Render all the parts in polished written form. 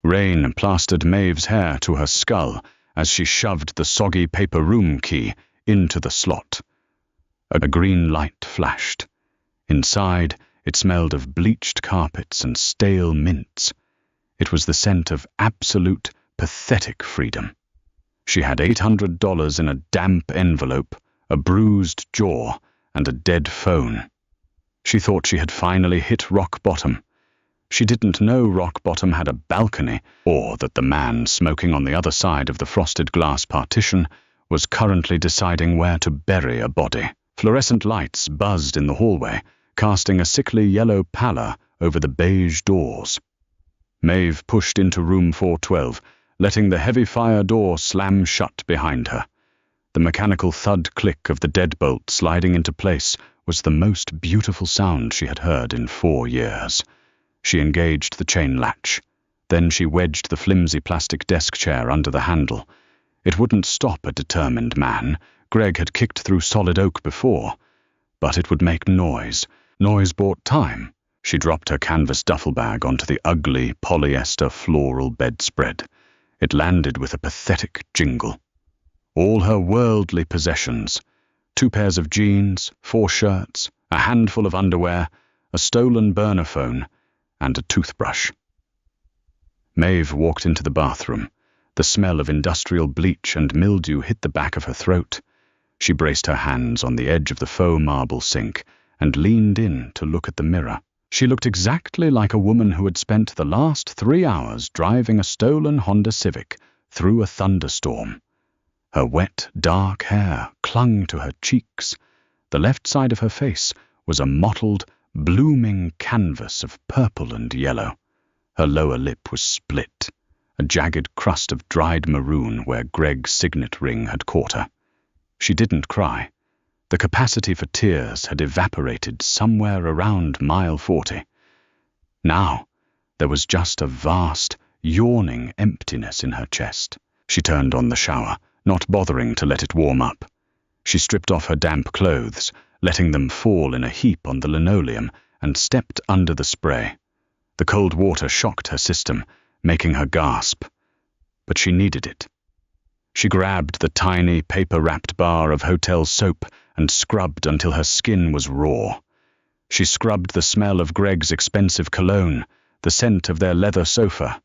Rain plastered Maeve's hair to her skull as she shoved the soggy paper room key into the slot. A green light flashed. Inside, it smelled of bleached carpets and stale mints. It was the scent of absolute, pathetic freedom. She had $800 in a damp envelope, a bruised jaw, and a dead phone. She thought she had finally hit rock bottom. She didn't know rock bottom had a balcony, or that the man smoking on the other side of the frosted glass partition was currently deciding where to bury a body. Fluorescent lights buzzed in the hallway, casting a sickly yellow pallor over the beige doors. Maeve pushed into room 412, letting the heavy fire door slam shut behind her. The mechanical thud click of the deadbolt sliding into place was the most beautiful sound she had heard in 4 years. She engaged the chain latch. Then she wedged the flimsy plastic desk chair under the handle. It wouldn't stop a determined man. Greg had kicked through solid oak before. But it would make noise. Noise bought time. She dropped her canvas duffel bag onto the ugly polyester floral bedspread. It landed with a pathetic jingle. All her worldly possessions, 2 pairs of jeans, 4 shirts, a handful of underwear, a stolen burner phone, and a toothbrush. Maeve walked into the bathroom. The smell of industrial bleach and mildew hit the back of her throat. She braced her hands on the edge of the faux marble sink and leaned in to look at the mirror. She looked exactly like a woman who had spent the last 3 hours driving a stolen Honda Civic through a thunderstorm. Her wet, dark hair clung to her cheeks. The left side of her face was a mottled, blooming canvas of purple and yellow. Her lower lip was split, a jagged crust of dried maroon where Greg's signet ring had caught her. She didn't cry. The capacity for tears had evaporated somewhere around mile 40. Now, there was just a vast, yawning emptiness in her chest. She turned on the shower, not bothering to let it warm up. She stripped off her damp clothes, letting them fall in a heap on the linoleum, and stepped under the spray. The cold water shocked her system, making her gasp. But she needed it. She grabbed the tiny, paper-wrapped bar of hotel soap and scrubbed until her skin was raw. She scrubbed the smell of Greg's expensive cologne, the scent of their leather sofa,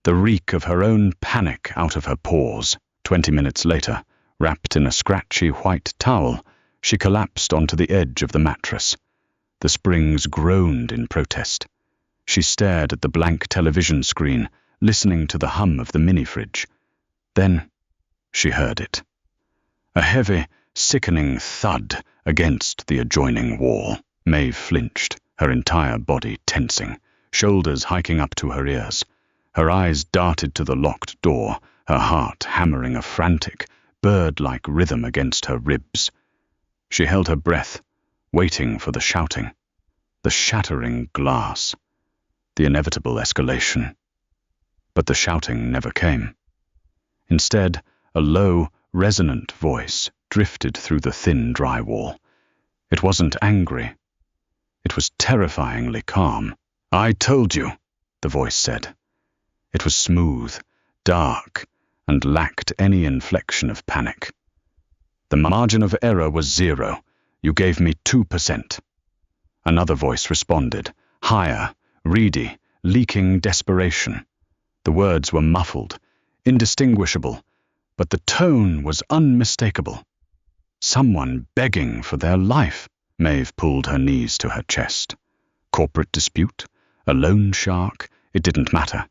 the reek of her own panic out of her pores. 20 minutes later, wrapped in a scratchy white towel, she collapsed onto the edge of the mattress. The springs groaned in protest. She stared at the blank television screen, listening to the hum of the mini-fridge. Then she heard it. A heavy, sickening thud against the adjoining wall. Maeve flinched, her entire body tensing, shoulders hiking up to her ears. Her eyes darted to the locked door, her heart hammering a frantic, bird-like rhythm against her ribs. She held her breath, waiting for the shouting, the shattering glass, the inevitable escalation. But the shouting never came. Instead, a low, resonant voice drifted through the thin drywall. It wasn't angry. It was terrifyingly calm. "I told you," the voice said. It was smooth, dark, and lacked any inflection of panic. "The margin of error was 0. You gave me 2%. Another voice responded, higher, reedy, leaking desperation. The words were muffled, indistinguishable, but the tone was unmistakable. Someone begging for their life. Maeve pulled her knees to her chest. Corporate dispute? A loan shark? It didn't matter.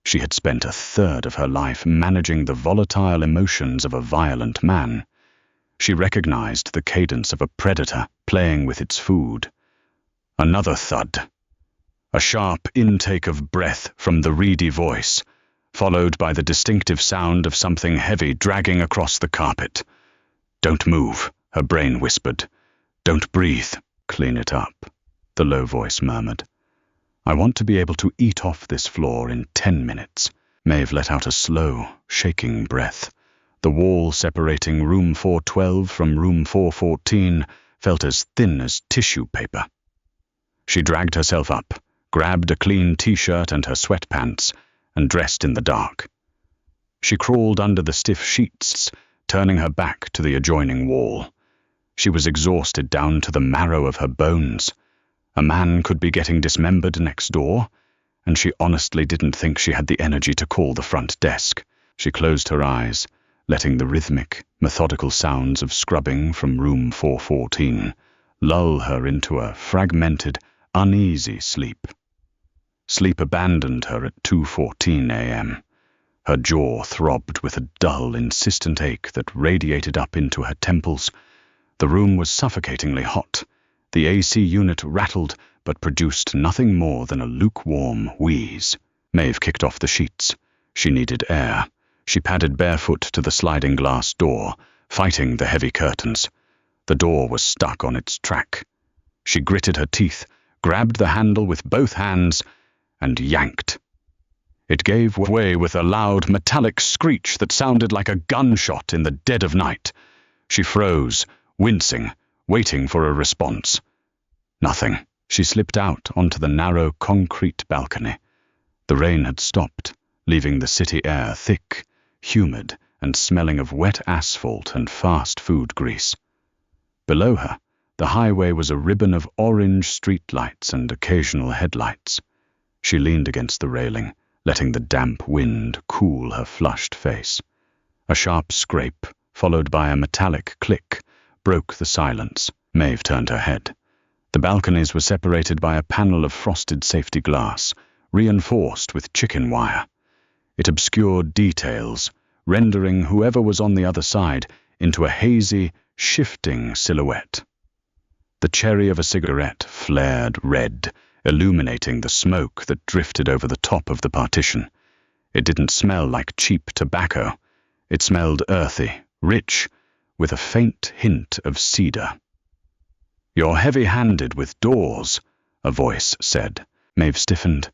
She had spent a third of her life managing the volatile emotions of a violent man. She recognized the cadence of a predator playing with its food. Another thud. A sharp intake of breath from the reedy voice, followed by the distinctive sound of something heavy dragging across the carpet. "Don't move," her brain whispered. "Don't breathe. Clean it up," the low voice murmured. "I want to be able to eat off this floor in 10 minutes. Maeve let out a slow, shaking breath. The wall separating room 412 from room 414 felt as thin as tissue paper. She dragged herself up, grabbed a clean t-shirt and her sweatpants, and dressed in the dark. She crawled under the stiff sheets, turning her back to the adjoining wall. She was exhausted down to the marrow of her bones. A man could be getting dismembered next door, and she honestly didn't think she had the energy to call the front desk. She closed her eyes, letting the rhythmic, methodical sounds of scrubbing from room 414 lull her into a fragmented, uneasy sleep. Sleep abandoned her at 2:14 a.m. Her jaw throbbed with a dull, insistent ache that radiated up into her temples. The room was suffocatingly hot. The AC unit rattled, but produced nothing more than a lukewarm wheeze. Maeve kicked off the sheets. She needed air. She padded barefoot to the sliding glass door, fighting the heavy curtains. The door was stuck on its track. She gritted her teeth, grabbed the handle with both hands, and yanked. It gave way with a loud, metallic screech that sounded like a gunshot in the dead of night. She froze, wincing, waiting for a response. Nothing. She slipped out onto the narrow concrete balcony. The rain had stopped, leaving the city air thick, humid, and smelling of wet asphalt and fast food grease. Below her, the highway was a ribbon of orange streetlights and occasional headlights. She leaned against the railing, letting the damp wind cool her flushed face. A sharp scrape, followed by a metallic click, broke the silence. Maeve turned her head. The balconies were separated by a panel of frosted safety glass, reinforced with chicken wire. It obscured details, rendering whoever was on the other side into a hazy, shifting silhouette. The cherry of a cigarette flared red, illuminating the smoke that drifted over the top of the partition. It didn't smell like cheap tobacco. It smelled earthy, rich, with a faint hint of cedar. "You're heavy-handed with doors," a voice said. Maeve stiffened.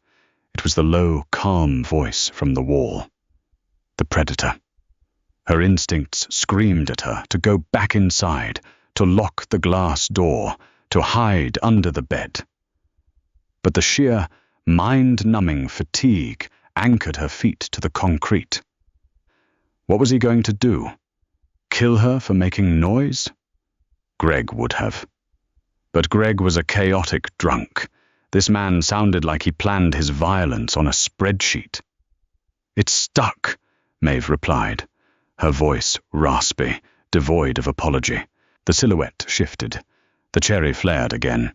It was the low, calm voice from the wall. The predator. Her instincts screamed at her to go back inside, to lock the glass door, to hide under the bed. But the sheer, mind-numbing fatigue anchored her feet to the concrete. What was he going to do? Kill her for making noise? Greg would have. But Greg was a chaotic drunk. This man sounded like he planned his violence on a spreadsheet. "It's stuck," Maeve replied, her voice raspy, devoid of apology. The silhouette shifted. The cherry flared again.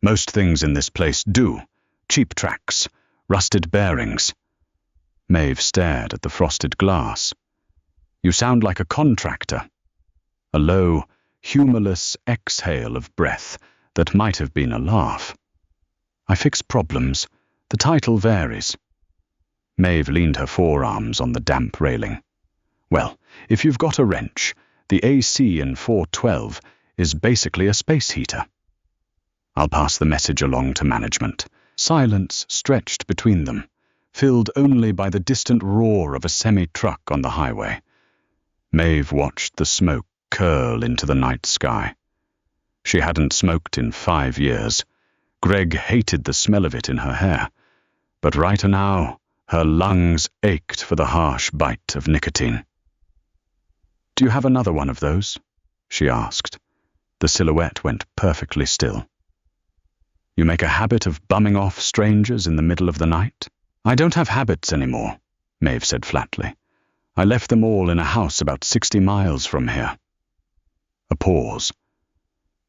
Most things in this place do. Cheap tracks, rusted bearings. Maeve stared at the frosted glass. "You sound like a contractor." A low, humorless exhale of breath that might have been a laugh. "I fix problems. The title varies." Maeve leaned her forearms on the damp railing. "Well, if you've got a wrench, the AC in 412 is basically a space heater." "I'll pass the message along to management." Silence stretched between them, filled only by the distant roar of a semi-truck on the highway. Maeve watched the smoke curl into the night sky. She hadn't smoked in 5 years. Greg hated the smell of it in her hair. But right now, her lungs ached for the harsh bite of nicotine. "Do you have another one of those?" she asked. The silhouette went perfectly still. "You make a habit of bumming off strangers in the middle of the night?" "I don't have habits anymore," Maeve said flatly. "I left them all in a house about 60 miles from here." A pause.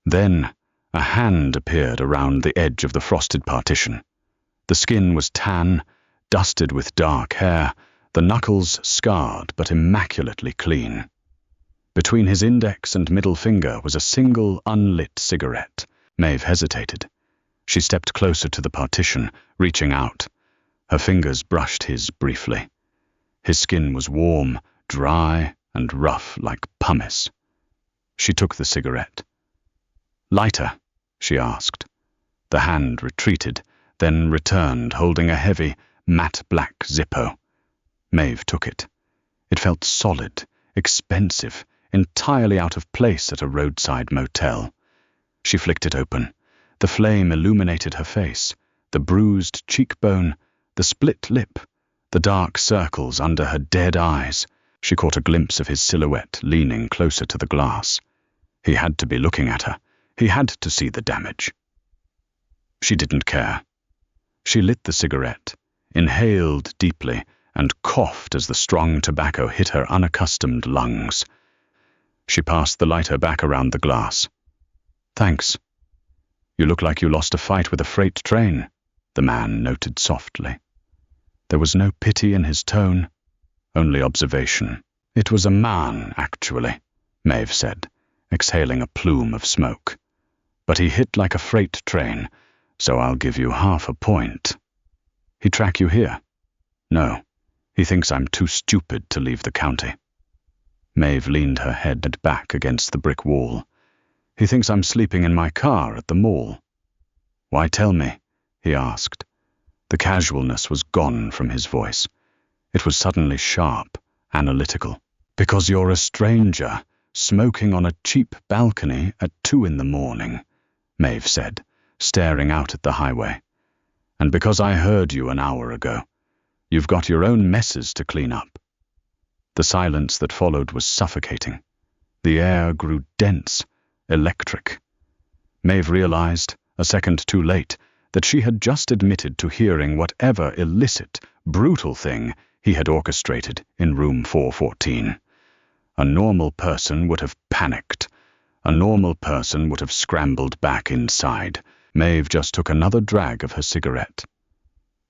Then a hand appeared around the edge of the frosted partition. The skin was tan, dusted with dark hair, the knuckles scarred but immaculately clean. Between his index and middle finger was a single unlit cigarette. Maeve hesitated. She stepped closer to the partition, reaching out. Her fingers brushed his briefly. His skin was warm, dry, and rough like pumice. She took the cigarette. "Lighter?" she asked. The hand retreated, then returned, holding a heavy, matte black Zippo. Maeve took it. It felt solid, expensive, entirely out of place at a roadside motel. She flicked it open. The flame illuminated her face, the bruised cheekbone, the split lip, The dark circles under her dead eyes. She caught a glimpse of his silhouette leaning closer to the glass. He had to be looking at her. He had to see the damage. She didn't care. She lit the cigarette, inhaled deeply, and coughed as the strong tobacco hit her unaccustomed lungs. She passed the lighter back around the glass. "Thanks. You look like you lost a fight with a freight train," the man noted softly. There was no pity in his tone, only observation. "It was a man, actually," Maeve said, exhaling a plume of smoke. "But he hit like a freight train, so I'll give you half a point." "He track you here?" "No. He thinks I'm too stupid to leave the county." Maeve leaned her head back against the brick wall. "He thinks I'm sleeping in my car at the mall." "Why tell me?" he asked. The casualness was gone from his voice. It was suddenly sharp, analytical. "Because you're a stranger, smoking on a cheap balcony at 2 a.m, Maeve said, staring out at the highway. "And because I heard you an hour ago. You've got your own messes to clean up." The silence that followed was suffocating. The air grew dense, electric. Maeve realized, a second too late, that she had just admitted to hearing whatever illicit, brutal thing he had orchestrated in room 414. A normal person would have panicked. A normal person would have scrambled back inside. Maeve just took another drag of her cigarette.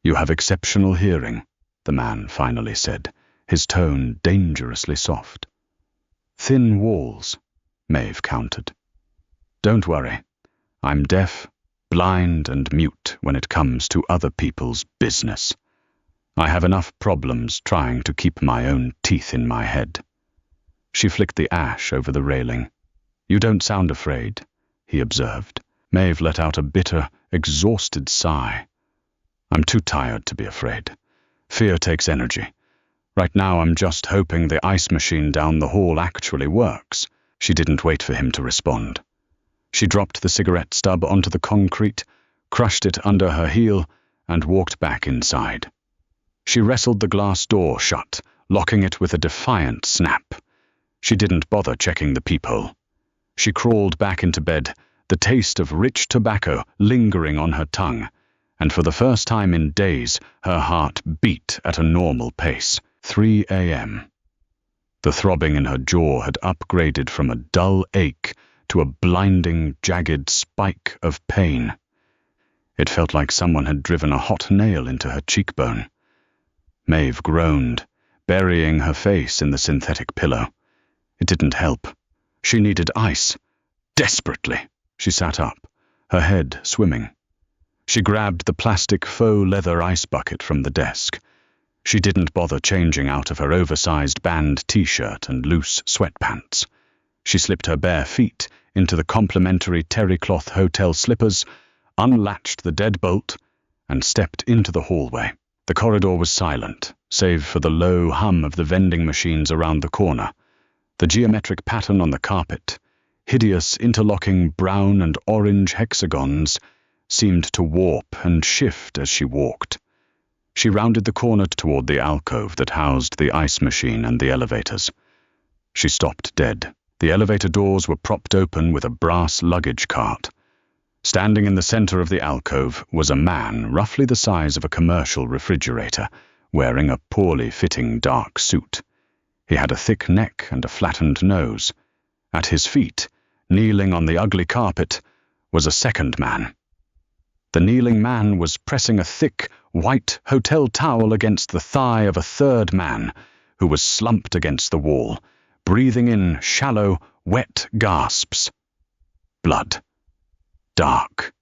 "You have exceptional hearing," the man finally said, his tone dangerously soft. "Thin walls," Maeve countered. "Don't worry. I'm deaf, blind, and mute when it comes to other people's business. I have enough problems trying to keep my own teeth in my head." She flicked the ash over the railing. "You don't sound afraid," he observed. Maeve let out a bitter, exhausted sigh. "I'm too tired to be afraid. Fear takes energy. Right now I'm just hoping the ice machine down the hall actually works." She didn't wait for him to respond. She dropped the cigarette stub onto the concrete, crushed it under her heel, and walked back inside. She wrestled the glass door shut, locking it with a defiant snap. She didn't bother checking the peephole. She crawled back into bed, the taste of rich tobacco lingering on her tongue, and for the first time in days, her heart beat at a normal pace. 3 a.m. The throbbing in her jaw had upgraded from a dull ache to a blinding, jagged spike of pain. It felt like someone had driven a hot nail into her cheekbone. Maeve groaned, burying her face in the synthetic pillow. It didn't help. She needed ice. Desperately. She sat up, her head swimming. She grabbed the plastic faux leather ice bucket from the desk. She didn't bother changing out of her oversized band t-shirt and loose sweatpants. She slipped her bare feet into the complimentary terry-cloth hotel slippers, unlatched the deadbolt, and stepped into the hallway. The corridor was silent, save for the low hum of the vending machines around the corner. The geometric pattern on the carpet, hideous interlocking brown and orange hexagons, seemed to warp and shift as she walked. She rounded the corner toward the alcove that housed the ice machine and the elevators. She stopped dead. The elevator doors were propped open with a brass luggage cart. Standing in the center of the alcove was a man roughly the size of a commercial refrigerator, wearing a poorly fitting dark suit. He had a thick neck and a flattened nose. At his feet, kneeling on the ugly carpet, was a second man. The kneeling man was pressing a thick, white hotel towel against the thigh of a third man, who was slumped against the wall, breathing in shallow, wet gasps. Blood. Dark.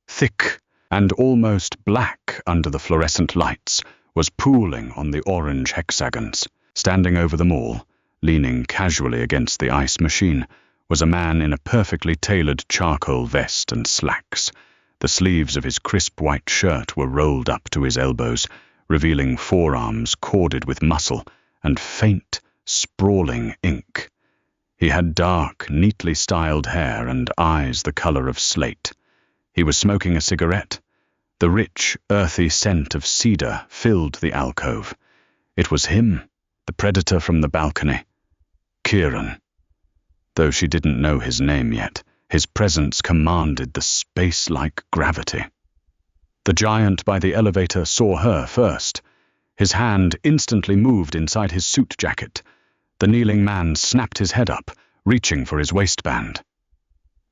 Thick and almost black under the fluorescent lights, was pooling on the orange hexagons. Standing over them all, leaning casually against the ice machine, was a man in a perfectly tailored charcoal vest and slacks. The sleeves of his crisp white shirt were rolled up to his elbows, revealing forearms corded with muscle and faint, sprawling ink. He had dark, neatly styled hair and eyes the color of slate. He was smoking a cigarette, The rich, earthy scent of cedar filled the alcove. It was him, the predator from the balcony. Kieran. Though she didn't know his name yet, his presence commanded the space-like gravity. The giant by the elevator saw her first. His hand instantly moved inside his suit jacket. The kneeling man snapped his head up, reaching for his waistband.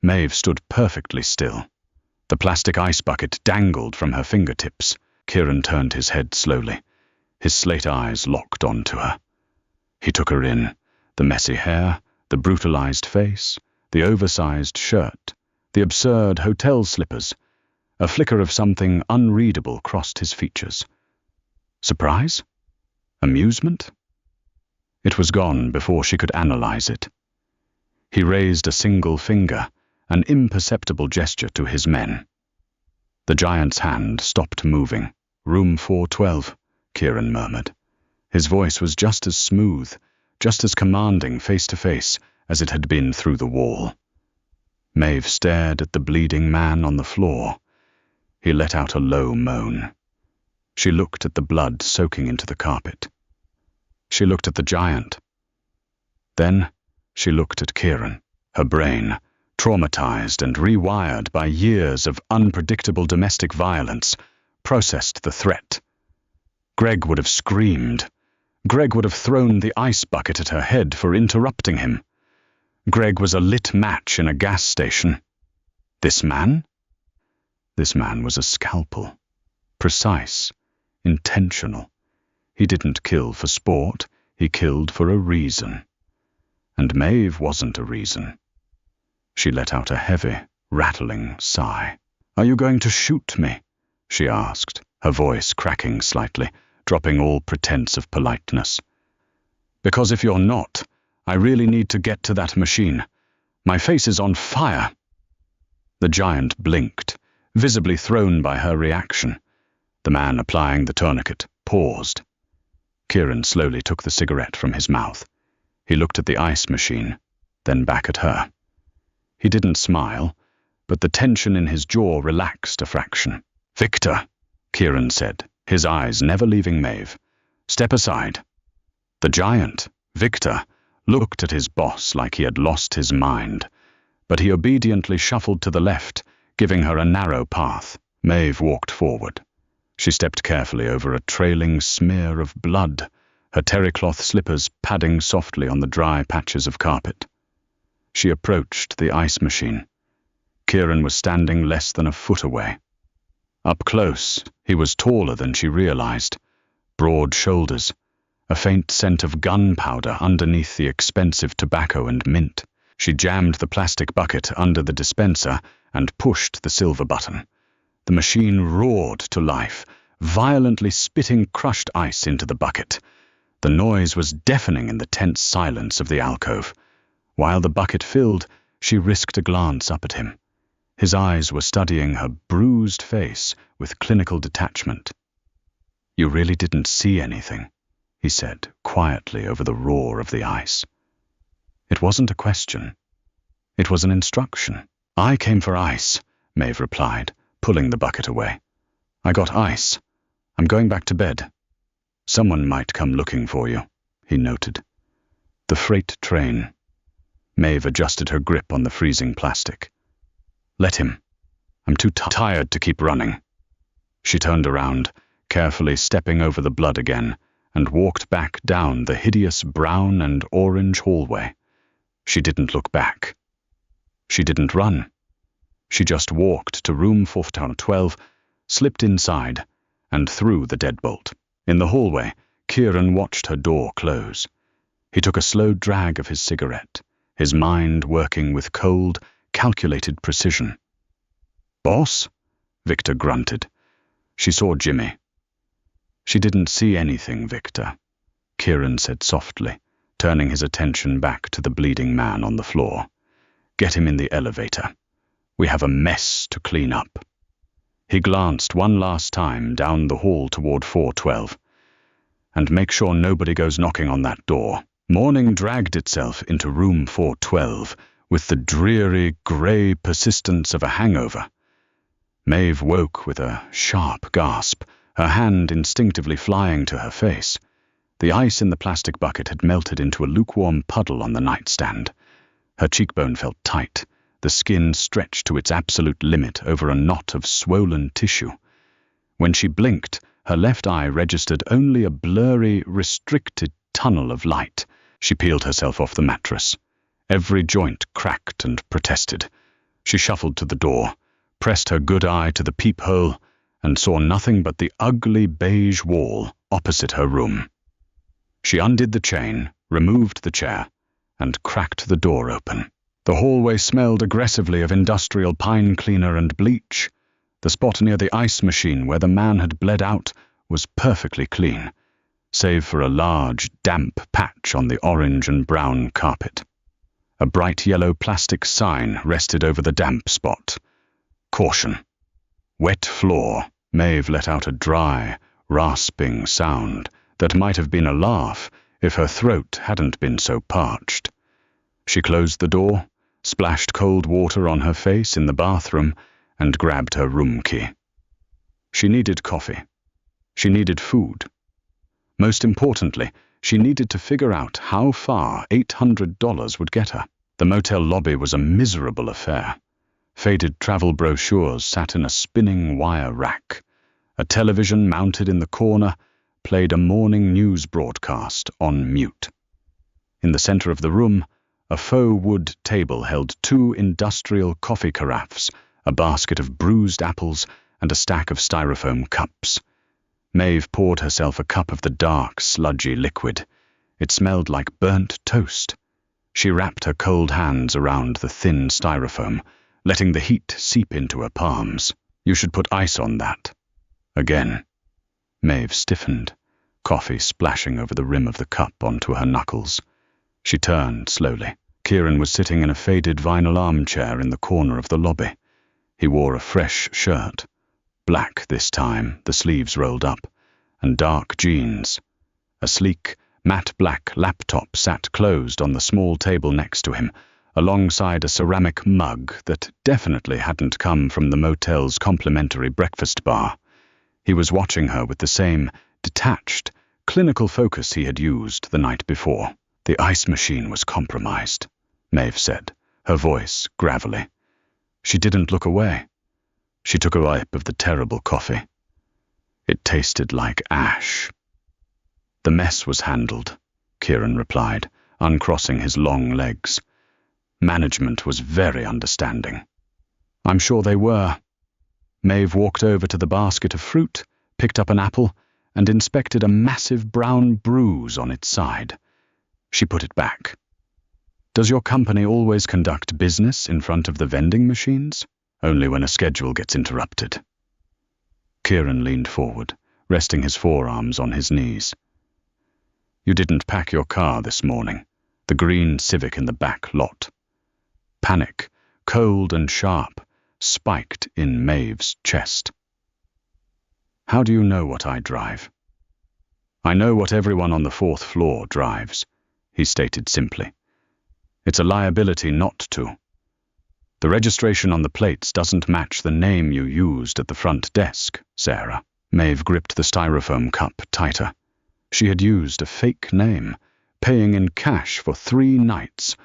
Maeve stood perfectly still. The plastic ice bucket dangled from her fingertips. Kieran turned his head slowly. His slate eyes locked onto her. He took her in, the messy hair, the brutalized face, the oversized shirt, the absurd hotel slippers. A flicker of something unreadable crossed his features. Surprise? Amusement? It was gone before she could analyze it. He raised a single finger, an imperceptible gesture to his men. The giant's hand stopped moving. "Room 412, Kieran murmured. His voice was just as smooth, just as commanding face to face as it had been through the wall. Maeve stared at the bleeding man on the floor. He let out a low moan. She looked at the blood soaking into the carpet. She looked at the giant. Then she looked at Kieran. Her brain, traumatized and rewired by years of unpredictable domestic violence, processed the threat. Greg would have screamed. Greg would have thrown the ice bucket at her head for interrupting him. Greg was a lit match in a gas station. This man? This man was a scalpel. Precise. Intentional. He didn't kill for sport. He killed for a reason. And Maeve wasn't a reason. She let out a heavy, rattling sigh. "Are you going to shoot me?" she asked, her voice cracking slightly, dropping all pretense of politeness. "Because if you're not, I really need to get to that machine. My face is on fire." The giant blinked, visibly thrown by her reaction. The man applying the tourniquet paused. Kieran slowly took the cigarette from his mouth. He looked at the ice machine, then back at her. He didn't smile, but the tension in his jaw relaxed a fraction. "Victor," Kieran said, his eyes never leaving Maeve. "Step aside." The giant, Victor, looked at his boss like he had lost his mind, but he obediently shuffled to the left, giving her a narrow path. Maeve walked forward. She stepped carefully over a trailing smear of blood, her terrycloth slippers padding softly on the dry patches of carpet. She approached the ice machine. Kieran was standing less than a foot away. Up close, he was taller than she realized. Broad shoulders, a faint scent of gunpowder underneath the expensive tobacco and mint. She jammed the plastic bucket under the dispenser and pushed the silver button. The machine roared to life, violently spitting crushed ice into the bucket. The noise was deafening in the tense silence of the alcove. While the bucket filled, she risked a glance up at him. His eyes were studying her bruised face with clinical detachment. "You really didn't see anything," he said, quietly over the roar of the ice. It wasn't a question. It was an instruction. "I came for ice," Maeve replied, pulling the bucket away. "I got ice. I'm going back to bed." "Someone might come looking for you," he noted. The freight train. Maeve adjusted her grip on the freezing plastic. "Let him. I'm too tired to keep running." She turned around, carefully stepping over the blood again, and walked back down the hideous brown and orange hallway. She didn't look back. She didn't run. She just walked to room 412, slipped inside, and threw the deadbolt. In the hallway, Kieran watched her door close. He took a slow drag of his cigarette, his mind working with cold, calculated precision. "Boss?" Victor grunted. She saw Jimmy. "She didn't see anything, Victor," Kieran said softly, turning his attention back to the bleeding man on the floor. "Get him in the elevator. We have a mess to clean up." He glanced one last time down the hall toward 412. "And make sure nobody goes knocking on that door." Morning dragged itself into room 412 with the dreary, grey persistence of a hangover. Maeve woke with a sharp gasp, her hand instinctively flying to her face. The ice in the plastic bucket had melted into a lukewarm puddle on the nightstand. Her cheekbone felt tight, the skin stretched to its absolute limit over a knot of swollen tissue. When she blinked, her left eye registered only a blurry, restricted tunnel of light. She peeled herself off the mattress. Every joint cracked and protested. She shuffled to the door, pressed her good eye to the peephole, and saw nothing but the ugly beige wall opposite her room. She undid the chain, removed the chair, and cracked the door open. The hallway smelled aggressively of industrial pine cleaner and bleach. The spot near the ice machine where the man had bled out was perfectly clean, save for a large, damp patch on the orange and brown carpet. A bright yellow plastic sign rested over the damp spot. Caution. Wet floor. Maeve let out a dry, rasping sound that might have been a laugh if her throat hadn't been so parched. She closed the door, splashed cold water on her face in the bathroom, and grabbed her room key. She needed coffee. She needed food. Most importantly, she needed to figure out how far $800 would get her. The motel lobby was a miserable affair. Faded travel brochures sat in a spinning wire rack. A television mounted in the corner played a morning news broadcast on mute. In the center of the room, a faux wood table held 2 industrial coffee carafes, a basket of bruised apples, and a stack of styrofoam cups. Maeve poured herself a cup of the dark, sludgy liquid. It smelled like burnt toast. She wrapped her cold hands around the thin styrofoam, letting the heat seep into her palms. You should put ice on that. Again. Maeve stiffened, coffee splashing over the rim of the cup onto her knuckles. She turned slowly. Kieran was sitting in a faded vinyl armchair in the corner of the lobby. He wore a fresh shirt, black this time, the sleeves rolled up, and dark jeans. A sleek, matte black laptop sat closed on the small table next to him, alongside a ceramic mug that definitely hadn't come from the motel's complimentary breakfast bar. He was watching her with the same detached, clinical focus he had used the night before. The ice machine was compromised, Maeve said, her voice gravelly. She didn't look away. She took a sip of the terrible coffee. It tasted like ash. The mess was handled, Kieran replied, uncrossing his long legs. Management was very understanding. I'm sure they were. Maeve walked over to the basket of fruit, picked up an apple, and inspected a massive brown bruise on its side. She put it back. Does your company always conduct business in front of the vending machines? Only when a schedule gets interrupted. Kieran leaned forward, resting his forearms on his knees. You didn't pack your car this morning, the green Civic in the back lot. Panic, cold and sharp, spiked in Maeve's chest. How do you know what I drive? I know what everyone on the 4th floor drives, he stated simply. It's a liability not to. The registration on the plates doesn't match the name you used at the front desk, Sarah. Maeve gripped the styrofoam cup tighter. She had used a fake name, paying in cash for 3 nights.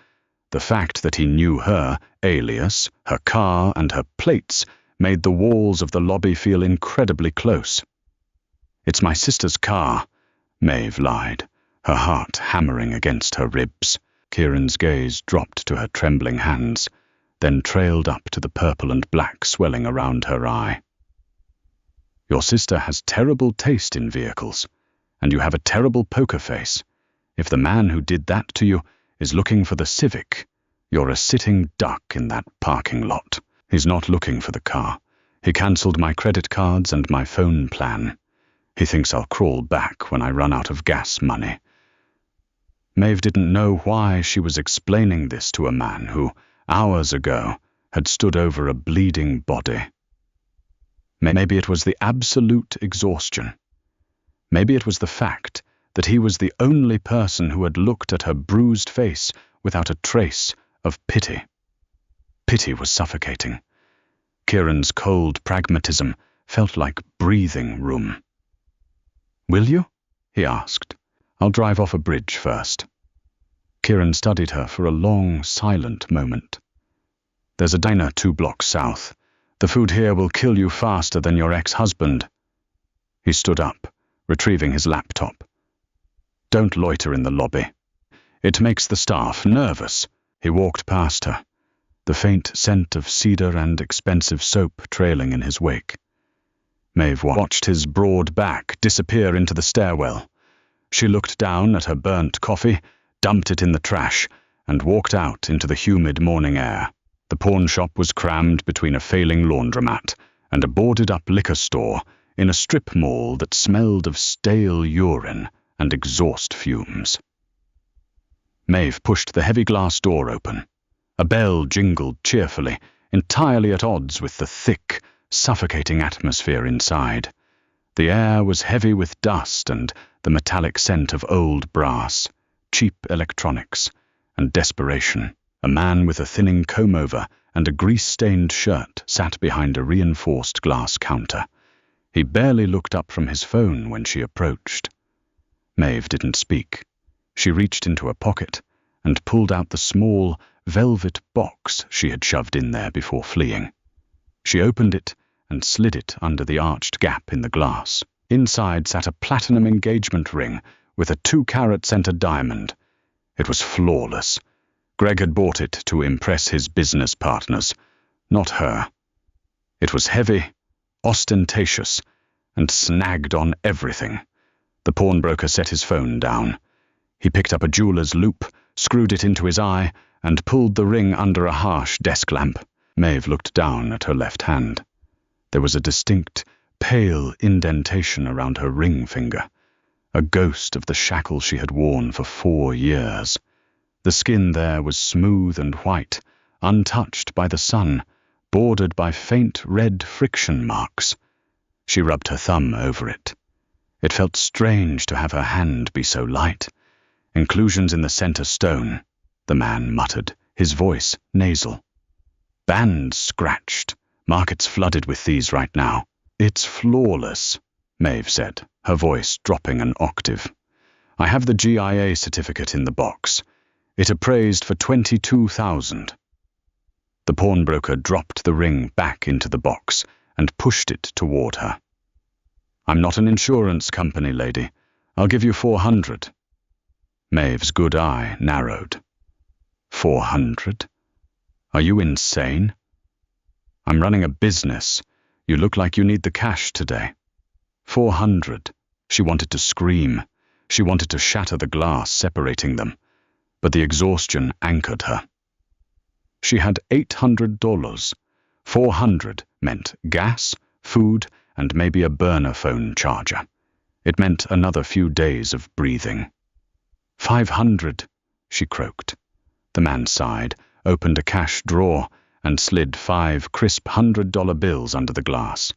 The fact that he knew her alias, her car, and her plates made the walls of the lobby feel incredibly close. It's my sister's car, Maeve lied, her heart hammering against her ribs. Kieran's gaze dropped to her trembling hands, then trailed up to the purple and black swelling around her eye. Your sister has terrible taste in vehicles, and you have a terrible poker face. If the man who did that to you is looking for the Civic, you're a sitting duck in that parking lot. He's not looking for the car. He cancelled my credit cards and my phone plan. He thinks I'll crawl back when I run out of gas money. Maeve didn't know why she was explaining this to a man who, hours ago, had stood over a bleeding body. Maybe it was the absolute exhaustion. Maybe it was the fact that he was the only person who had looked at her bruised face without a trace of pity. Pity was suffocating. Kieran's cold pragmatism felt like breathing room. "Will you?" he asked. "I'll drive off a bridge first." Kieran studied her for a long, silent moment. "There's a diner 2 blocks south. The food here will kill you faster than your ex-husband." He stood up, retrieving his laptop. "Don't loiter in the lobby. It makes the staff nervous." He walked past her, the faint scent of cedar and expensive soap trailing in his wake. Maeve watched his broad back disappear into the stairwell. She looked down at her burnt coffee, dumped it in the trash, and walked out into the humid morning air. The pawn shop was crammed between a failing laundromat and a boarded-up liquor store in a strip mall that smelled of stale urine and exhaust fumes. Maeve pushed the heavy glass door open. A bell jingled cheerfully, entirely at odds with the thick, suffocating atmosphere inside. The air was heavy with dust and the metallic scent of old brass, cheap electronics, and desperation. A man with a thinning comb-over and a grease-stained shirt sat behind a reinforced glass counter. He barely looked up from his phone when she approached. Maeve didn't speak. She reached into a pocket and pulled out the small, velvet box she had shoved in there before fleeing. She opened it and slid it under the arched gap in the glass. Inside sat a platinum engagement ring with a 2-carat center diamond. It was flawless. Greg had bought it to impress his business partners, not her. It was heavy, ostentatious, and snagged on everything. The pawnbroker set his phone down. He picked up a jeweler's loupe, screwed it into his eye, and pulled the ring under a harsh desk lamp. Maeve looked down at her left hand. There was a distinct, pale indentation around her ring finger, a ghost of the shackle she had worn for 4 years. The skin there was smooth and white, untouched by the sun, bordered by faint red friction marks. She rubbed her thumb over it. It felt strange to have her hand be so light. "Inclusions in the center stone," the man muttered, his voice nasal. "Bands scratched. Market's flooded with these right now." "It's flawless," Maeve said, her voice dropping an octave. "I have the GIA certificate in the box. It appraised for $22,000. The pawnbroker dropped the ring back into the box and pushed it toward her. "I'm not an insurance company, lady. I'll give you $400. Maeve's good eye narrowed. $400? Are you insane? "I'm running a business. You look like you need the cash today." $400. She wanted to scream. She wanted to shatter the glass separating them, but the exhaustion anchored her. She had $800. $400 meant gas, food, and maybe a burner phone charger. It meant another few days of breathing. $500, she croaked. The man sighed, opened a cash drawer, and slid 5 crisp $100 bills under the glass.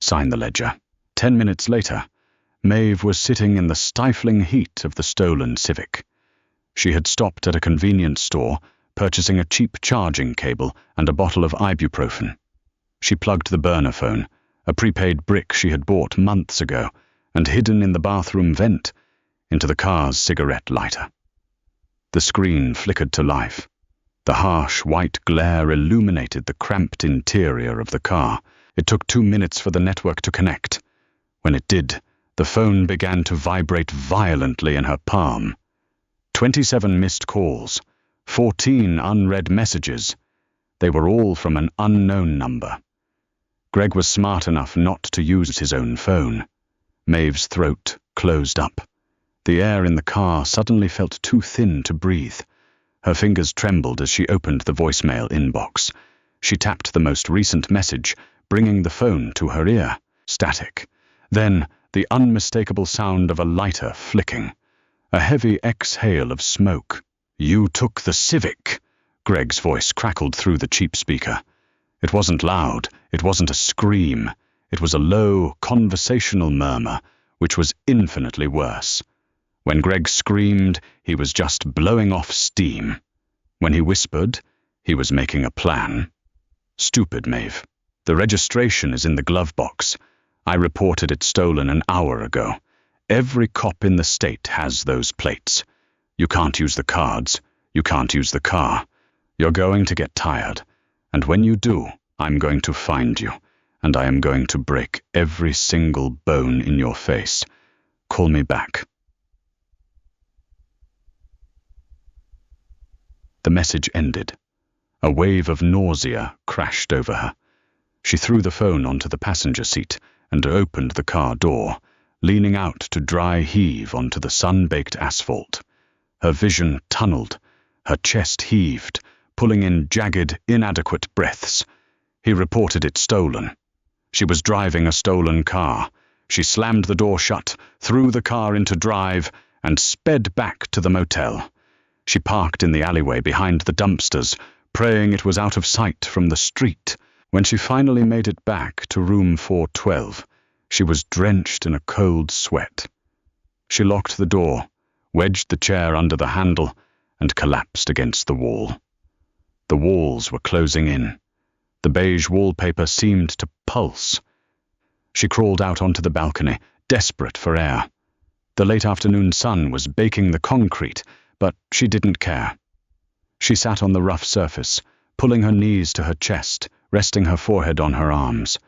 "Sign the ledger." 10 minutes later, Maeve was sitting in the stifling heat of the stolen Civic. She had stopped at a convenience store, purchasing a cheap charging cable and a bottle of ibuprofen. She plugged the burner phone, a prepaid brick she had bought months ago, and hidden in the bathroom vent, into the car's cigarette lighter. The screen flickered to life. The harsh white glare illuminated the cramped interior of the car. It took 2 minutes for the network to connect. When it did, the phone began to vibrate violently in her palm. 27 missed calls, 14 unread messages. They were all from an unknown number. Greg was smart enough not to use his own phone. Maeve's throat closed up. The air in the car suddenly felt too thin to breathe. Her fingers trembled as she opened the voicemail inbox. She tapped the most recent message, bringing the phone to her ear. Static. Then, the unmistakable sound of a lighter flicking. A heavy exhale of smoke. "You took the Civic," Greg's voice crackled through the cheap speaker. It wasn't loud, it wasn't a scream. It was a low, conversational murmur, which was infinitely worse. When Greg screamed, he was just blowing off steam. When he whispered, he was making a plan. Stupid Maeve. The registration is in the glove box. I reported it stolen an hour ago. Every cop in the state has those plates. You can't use the cards. You can't use the car. You're going to get tired. And when you do, I'm going to find you. And I am going to break every single bone in your face. Call me back. The message ended. A wave of nausea crashed over her. She threw the phone onto the passenger seat and opened the car door, leaning out to dry heave onto the sun-baked asphalt. Her vision tunneled, her chest heaved, pulling in jagged, inadequate breaths. He reported it stolen. She was driving a stolen car. She slammed the door shut, threw the car into drive, and sped back to the motel. She parked in the alleyway behind the dumpsters, praying it was out of sight from the street. When she finally made it back to room 412, she was drenched in a cold sweat. She locked the door, wedged the chair under the handle, and collapsed against the wall. The walls were closing in. The beige wallpaper seemed to pulse. She crawled out onto the balcony, desperate for air. The late afternoon sun was baking the concrete, but she didn't care. She sat on the rough surface, pulling her knees to her chest, resting her forehead on her arms.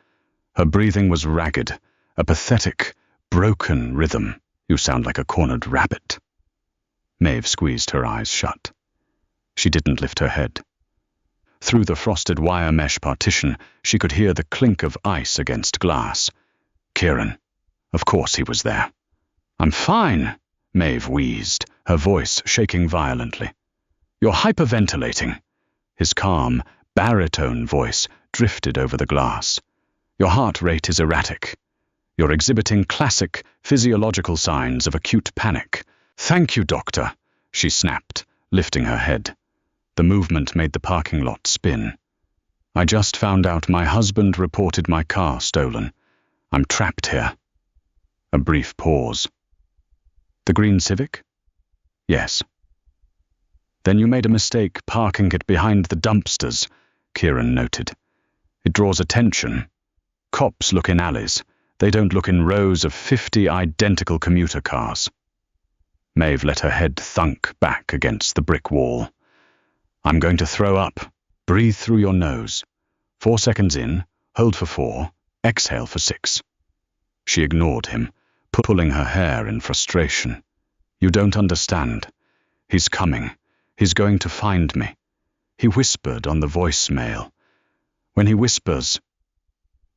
Her breathing was ragged, a pathetic, broken rhythm. You sound like a cornered rabbit. Maeve squeezed her eyes shut. She didn't lift her head. Through the frosted wire mesh partition, she could hear the clink of ice against glass. Kieran. Of course he was there. "I'm fine," Maeve wheezed, her voice shaking violently. "You're hyperventilating." His calm, baritone voice drifted over the glass. "Your heart rate is erratic. You're exhibiting classic physiological signs of acute panic." "Thank you, doctor," she snapped, lifting her head. The movement made the parking lot spin. "I just found out my husband reported my car stolen. I'm trapped here." A brief pause. "The green Civic?" "Yes." "Then you made a mistake parking it behind the dumpsters," Kieran noted. "It draws attention. Cops look in alleys. They don't look in rows of 50 identical commuter cars." Maeve let her head thunk back against the brick wall. "I'm going to throw up. Breathe through your nose. 4 seconds in, hold for 4, exhale for 6. She ignored him, pulling her hair in frustration. "You don't understand. He's coming. He's going to find me." He whispered on the voicemail. "When he whispers..."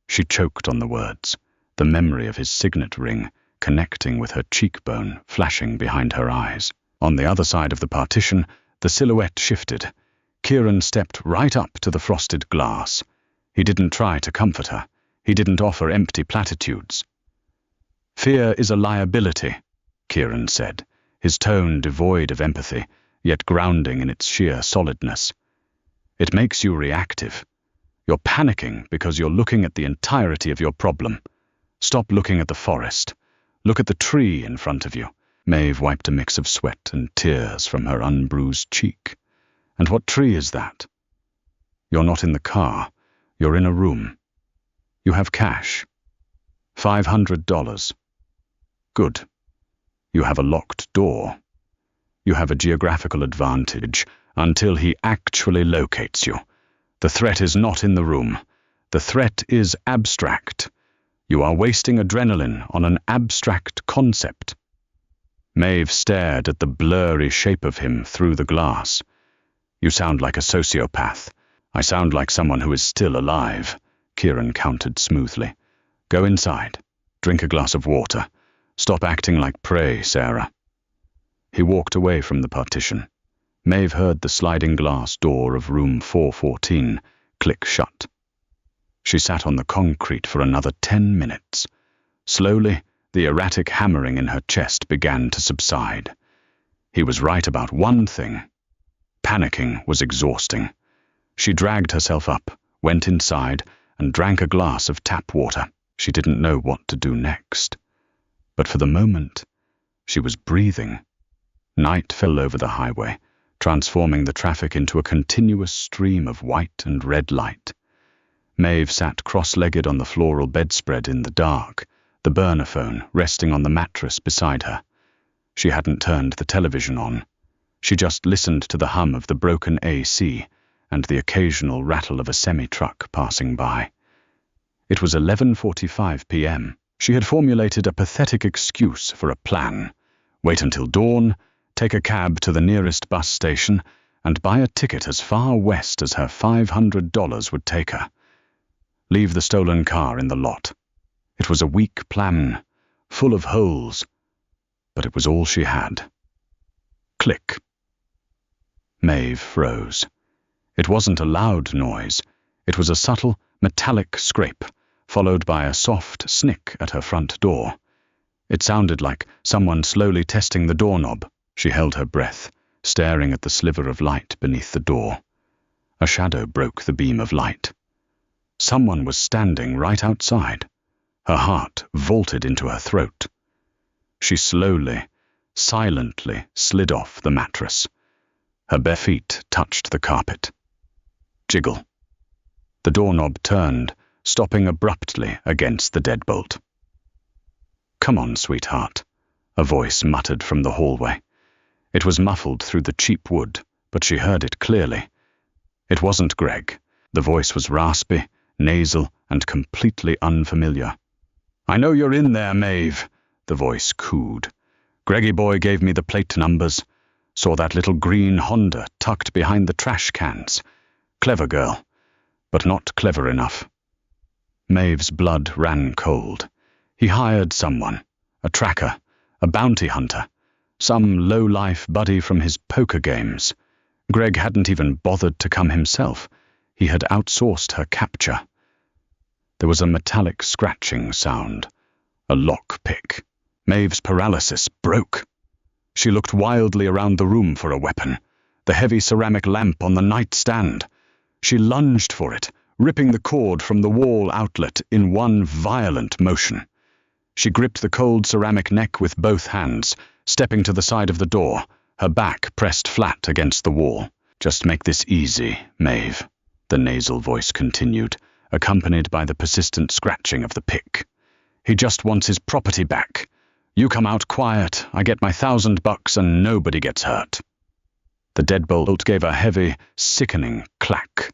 She choked on the words, the memory of his signet ring connecting with her cheekbone flashing behind her eyes. On the other side of the partition, the silhouette shifted. Kieran stepped right up to the frosted glass. He didn't try to comfort her. He didn't offer empty platitudes. "Fear is a liability," Kieran said, his tone devoid of empathy, yet grounding in its sheer solidness. "It makes you reactive. You're panicking because you're looking at the entirety of your problem. Stop looking at the forest. Look at the tree in front of you." Maeve wiped a mix of sweat and tears from her unbruised cheek. "And what tree is that?" "You're not in the car. You're in a room. You have cash. $500. Good. You have a locked door. You have a geographical advantage until he actually locates you. The threat is not in the room. The threat is abstract. You are wasting adrenaline on an abstract concept." Maeve stared at the blurry shape of him through the glass. "You sound like a sociopath. I sound like someone who is still alive," Kieran countered smoothly. "Go inside. Drink a glass of water. Stop acting like prey, Sarah." He walked away from the partition. Maeve heard the sliding glass door of room 414 click shut. She sat on the concrete for another 10 minutes. Slowly, the erratic hammering in her chest began to subside. He was right about one thing. Panicking was exhausting. She dragged herself up, went inside, and drank a glass of tap water. She didn't know what to do next. But for the moment, she was breathing. Night fell over the highway, transforming the traffic into a continuous stream of white and red light. Maeve sat cross-legged on the floral bedspread in the dark, the burner phone resting on the mattress beside her. She hadn't turned the television on. She just listened to the hum of the broken AC and the occasional rattle of a semi-truck passing by. It was 11:45 p.m. She had formulated a pathetic excuse for a plan. Wait until dawn, take a cab to the nearest bus station, and buy a ticket as far west as her $500 would take her. Leave the stolen car in the lot. It was a weak plan, full of holes, but it was all she had. Click. Maeve froze. It wasn't a loud noise. It was a subtle, metallic scrape, followed by a soft snick at her front door. It sounded like someone slowly testing the doorknob. She held her breath, staring at the sliver of light beneath the door. A shadow broke the beam of light. Someone was standing right outside. Her heart vaulted into her throat. She slowly, silently slid off the mattress. Her bare feet touched the carpet. Jiggle. The doorknob turned, stopping abruptly against the deadbolt. "Come on, sweetheart," a voice muttered from the hallway. It was muffled through the cheap wood, but she heard it clearly. It wasn't Greg. The voice was raspy, nasal, and completely unfamiliar. "I know you're in there, Maeve," the voice cooed. "Greggy boy gave me the plate numbers. Saw that little green Honda tucked behind the trash cans. Clever girl, but not clever enough." Maeve's blood ran cold. He hired someone, a tracker, a bounty hunter, some low-life buddy from his poker games. Greg hadn't even bothered to come himself. He had outsourced her capture. There was a metallic scratching sound, a lockpick. Maeve's paralysis broke. She looked wildly around the room for a weapon, the heavy ceramic lamp on the nightstand. She lunged for it, ripping the cord from the wall outlet in one violent motion. She gripped the cold ceramic neck with both hands, stepping to the side of the door, her back pressed flat against the wall. "Just make this easy, Maeve," the nasal voice continued, accompanied by the persistent scratching of the pick. "He just wants his property back. You come out quiet, I get my $1,000 and nobody gets hurt." The deadbolt gave a heavy, sickening clack.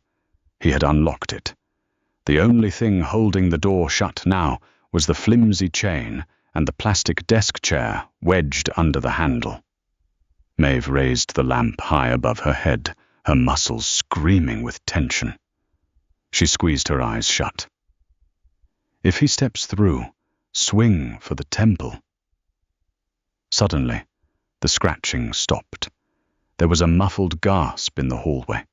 He had unlocked it. The only thing holding the door shut now was the flimsy chain and the plastic desk chair wedged under the handle. Maeve raised the lamp high above her head, her muscles screaming with tension. She squeezed her eyes shut. If he steps through, swing for the temple. Suddenly, the scratching stopped. There was a muffled gasp in the hallway.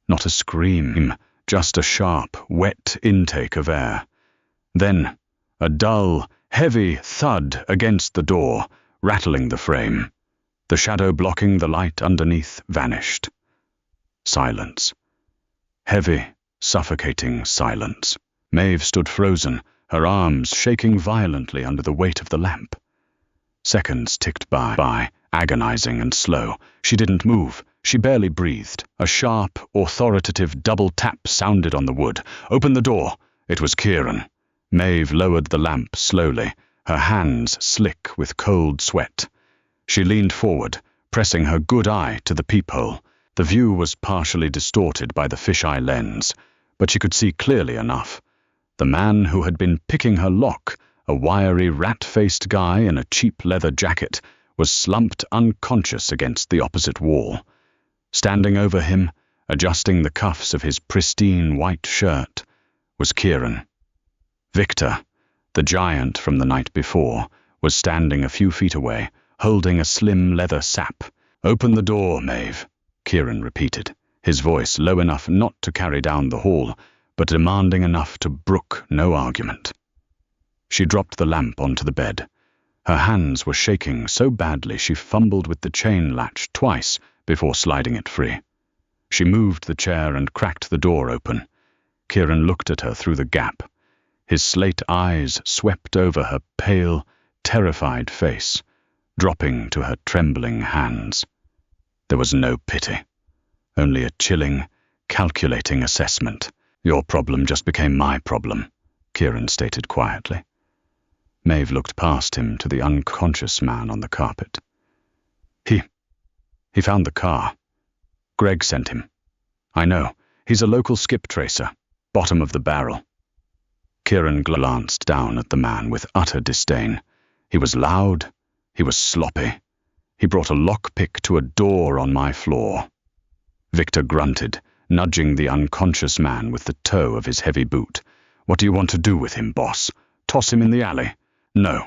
Not a scream, just a sharp, wet intake of air. Then, a dull, heavy thud against the door, rattling the frame. The shadow blocking the light underneath vanished. Silence. Heavy, suffocating silence. Maeve stood frozen, her arms shaking violently under the weight of the lamp. Seconds ticked by, agonizing and slow. She didn't move. She barely breathed. A sharp, authoritative double tap sounded on the wood. "Open the door." It was Kieran. Maeve lowered the lamp slowly, her hands slick with cold sweat. She leaned forward, pressing her good eye to the peephole. The view was partially distorted by the fisheye lens, but she could see clearly enough. The man who had been picking her lock, a wiry, rat-faced guy in a cheap leather jacket, was slumped unconscious against the opposite wall. Standing over him, adjusting the cuffs of his pristine white shirt, was Kieran. Victor, the giant from the night before, was standing a few feet away, holding a slim leather sap. "Open the door, Maeve," Kieran repeated, his voice low enough not to carry down the hall, but demanding enough to brook no argument. She dropped the lamp onto the bed. Her hands were shaking so badly she fumbled with the chain latch twice before sliding it free. She moved the chair and cracked the door open. Kieran looked at her through the gap. His slate eyes swept over her pale, terrified face, dropping to her trembling hands. There was no pity, only a chilling, calculating assessment. Your problem just became my problem, Kieran stated quietly. Maeve looked past him to the unconscious man on the carpet. He found the car. Greg sent him. I know. He's a local skip tracer. Bottom of the barrel. Kieran glanced down at the man with utter disdain. He was loud. He was sloppy. He brought a lockpick to a door on my floor. Victor grunted, nudging the unconscious man with the toe of his heavy boot. What do you want to do with him, boss? Toss him in the alley? No.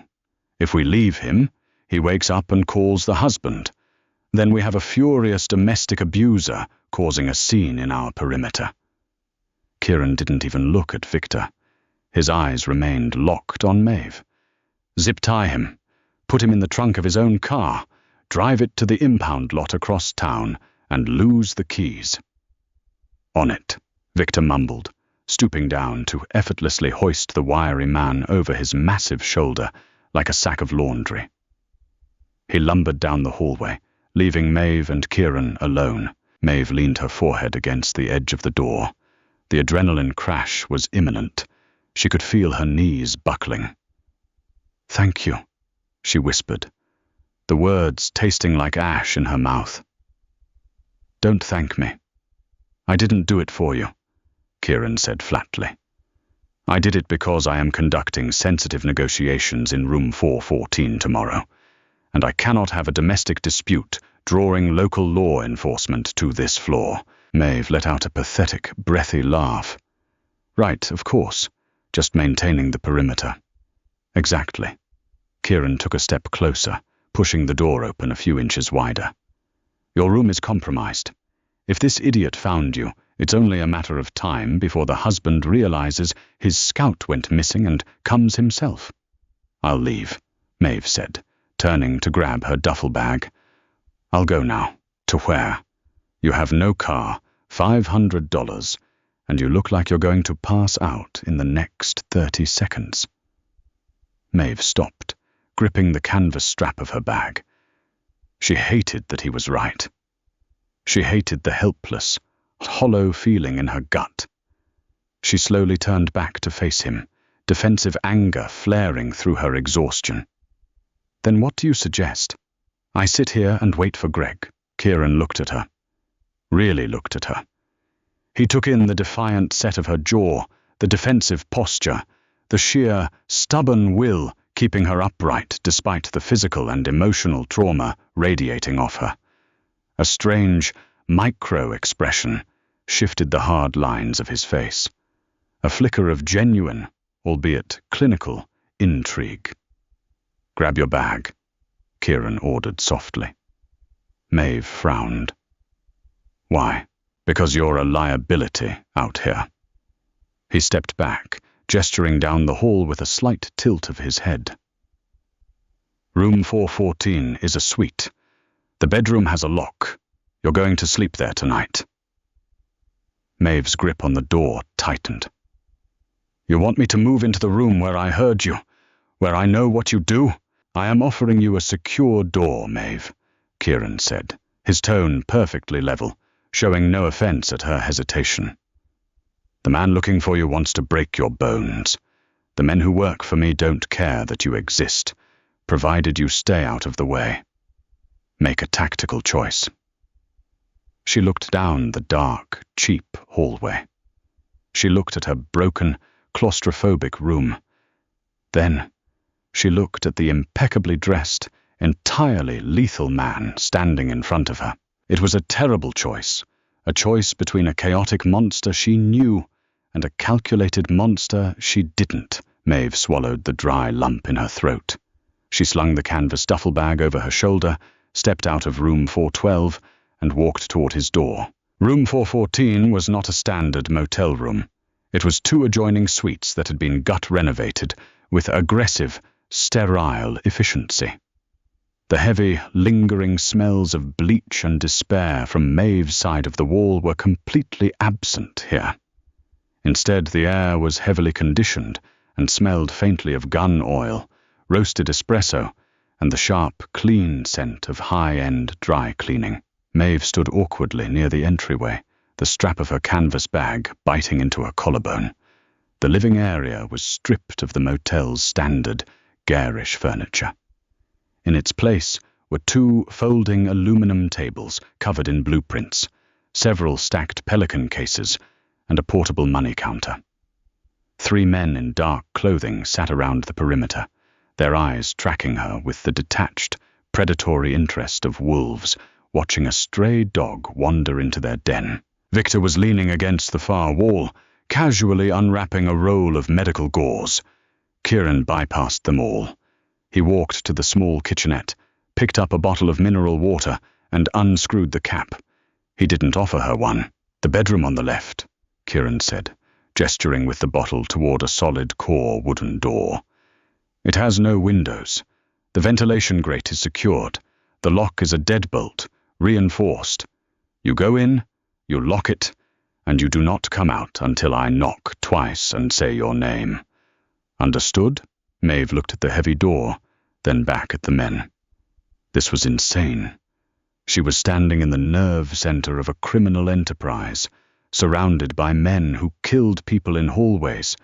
If we leave him, he wakes up and calls the husband. Then we have a furious domestic abuser causing a scene in our perimeter. Kieran didn't even look at Victor. His eyes remained locked on Maeve. Zip-tie him. Put him in the trunk of his own car. Drive it to the impound lot across town and lose the keys. On it, Victor mumbled, stooping down to effortlessly hoist the wiry man over his massive shoulder like a sack of laundry. He lumbered down the hallway, leaving Maeve and Kieran alone. Maeve leaned her forehead against the edge of the door. The adrenaline crash was imminent. She could feel her knees buckling. "Thank you," she whispered, the words tasting like ash in her mouth. "Don't thank me. I didn't do it for you," Kieran said flatly. "I did it because I am conducting sensitive negotiations in room 414 tomorrow, and I cannot have a domestic dispute drawing local law enforcement to this floor." Maeve let out a pathetic, breathy laugh. "Right, of course. Just maintaining the perimeter." "Exactly." Kieran took a step closer, pushing the door open a few inches wider. "Your room is compromised. If this idiot found you, it's only a matter of time before the husband realizes his scout went missing and comes himself." "I'll leave," Maeve said, turning to grab her duffel bag. "I'll go now. To where? You have no car, $500, and you look like you're going to pass out in the next 30 seconds. Maeve stopped, gripping the canvas strap of her bag. She hated that he was right. She hated the helpless, hollow feeling in her gut. She slowly turned back to face him, defensive anger flaring through her exhaustion. "Then what do you suggest?" "I sit here and wait for Greg." Kieran looked at her. Really looked at her. He took in the defiant set of her jaw, the defensive posture, the sheer, stubborn will keeping her upright despite the physical and emotional trauma radiating off her. A strange, micro-expression shifted the hard lines of his face. A flicker of genuine, albeit clinical, intrigue. "Grab your bag," Kieran ordered softly. Maeve frowned. "Why?" "Because you're a liability out here." He stepped back, gesturing down the hall with a slight tilt of his head. "Room 414 is a suite. The bedroom has a lock. You're going to sleep there tonight." Maeve's grip on the door tightened. "You want me to move into the room where I heard you, where I know what you do?" "I am offering you a secure door, Maeve," Kieran said, his tone perfectly level, showing no offense at her hesitation. "The man looking for you wants to break your bones. The men who work for me don't care that you exist, provided you stay out of the way. Make a tactical choice." She looked down the dark, cheap hallway. She looked at her broken, claustrophobic room. Then she looked at the impeccably dressed, entirely lethal man standing in front of her. It was a terrible choice, a choice between a chaotic monster she knew and a calculated monster she didn't. Maeve swallowed the dry lump in her throat. She slung the canvas duffel bag over her shoulder, stepped out of room 412, and walked toward his door. Room 414 was not a standard motel room. It was 2 adjoining suites that had been gut-renovated with aggressive, sterile efficiency. The heavy, lingering smells of bleach and despair from Maeve's side of the wall were completely absent here. Instead, the air was heavily conditioned and smelled faintly of gun oil, roasted espresso, and the sharp, clean scent of high-end dry cleaning. Maeve stood awkwardly near the entryway, the strap of her canvas bag biting into her collarbone. The living area was stripped of the motel's standard, garish furniture. In its place were 2 folding aluminum tables covered in blueprints, several stacked pelican cases, and a portable money counter. 3 men in dark clothing sat around the perimeter, their eyes tracking her with the detached, predatory interest of wolves watching a stray dog wander into their den. Victor was leaning against the far wall, casually unwrapping a roll of medical gauze. Kieran bypassed them all. He walked to the small kitchenette, picked up a bottle of mineral water, and unscrewed the cap. He didn't offer her one. "The bedroom on the left," Kieran said, gesturing with the bottle toward a solid core wooden door. "It has no windows. The ventilation grate is secured. The lock is a deadbolt, reinforced. You go in, you lock it, and you do not come out until I knock twice and say your name. Understood?" Maeve looked at the heavy door, then back at the men. This was insane. She was standing in the nerve center of a criminal enterprise, surrounded by men who killed people in hallways,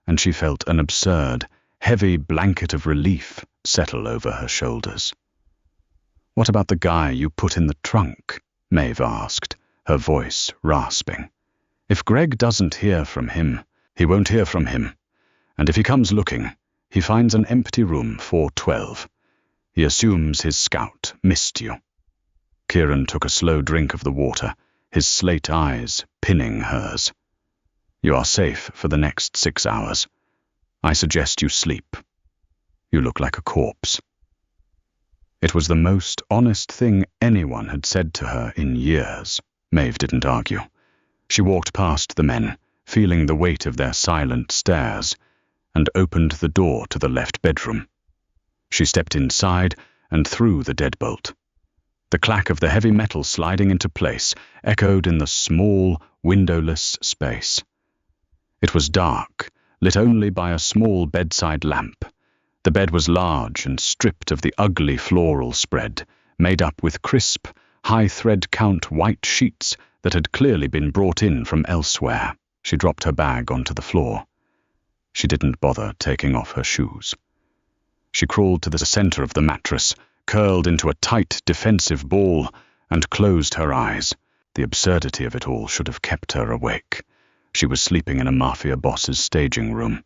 and she felt an absurd, heavy blanket of relief settle over her shoulders. "What about the guy you put in the trunk?" Maeve asked, her voice rasping. "If Greg doesn't hear from him, he won't hear from him. And if he comes looking, he finds an empty room 412. He assumes his scout missed you." Kieran took a slow drink of the water, his slate eyes pinning hers. "You are safe for the next 6 hours. I suggest you sleep. You look like a corpse." It was the most honest thing anyone had said to her in years. Maeve didn't argue. She walked past the men, feeling the weight of their silent stares, and opened the door to the left bedroom. She stepped inside and through the deadbolt. The clack of the heavy metal sliding into place echoed in the small, windowless space. It was dark, lit only by a small bedside lamp. The bed was large and stripped of the ugly floral spread, made up with crisp, high-thread count white sheets that had clearly been brought in from elsewhere. She dropped her bag onto the floor. She didn't bother taking off her shoes. She crawled to the center of the mattress, curled into a tight, defensive ball, and closed her eyes. The absurdity of it all should have kept her awake. She was sleeping in a Mafia boss's staging room.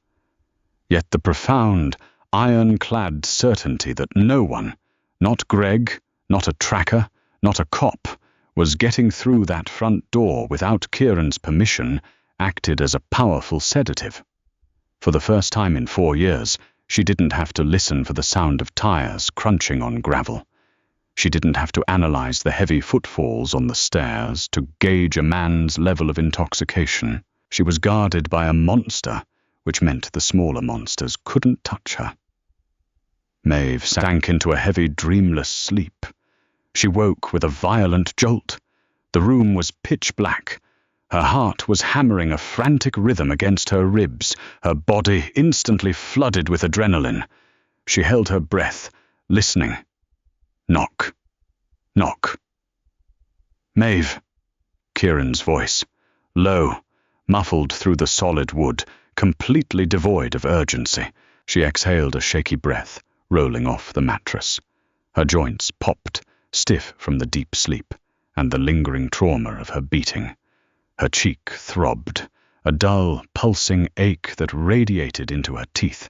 Yet the profound, ironclad certainty that no one, not Greg, not a tracker, not a cop, was getting through that front door without Kieran's permission acted as a powerful sedative. For the first time in 4 years, she didn't have to listen for the sound of tires crunching on gravel. She didn't have to analyze the heavy footfalls on the stairs to gauge a man's level of intoxication. She was guarded by a monster, which meant the smaller monsters couldn't touch her. Maeve sank into a heavy, dreamless sleep. She woke with a violent jolt. The room was pitch black. Her heart was hammering a frantic rhythm against her ribs, her body instantly flooded with adrenaline. She held her breath, listening. Knock. Knock. "Maeve," Kieran's voice, low, muffled through the solid wood, completely devoid of urgency. She exhaled a shaky breath, rolling off the mattress. Her joints popped, stiff from the deep sleep and the lingering trauma of her beating. Her cheek throbbed, a dull, pulsing ache that radiated into her teeth.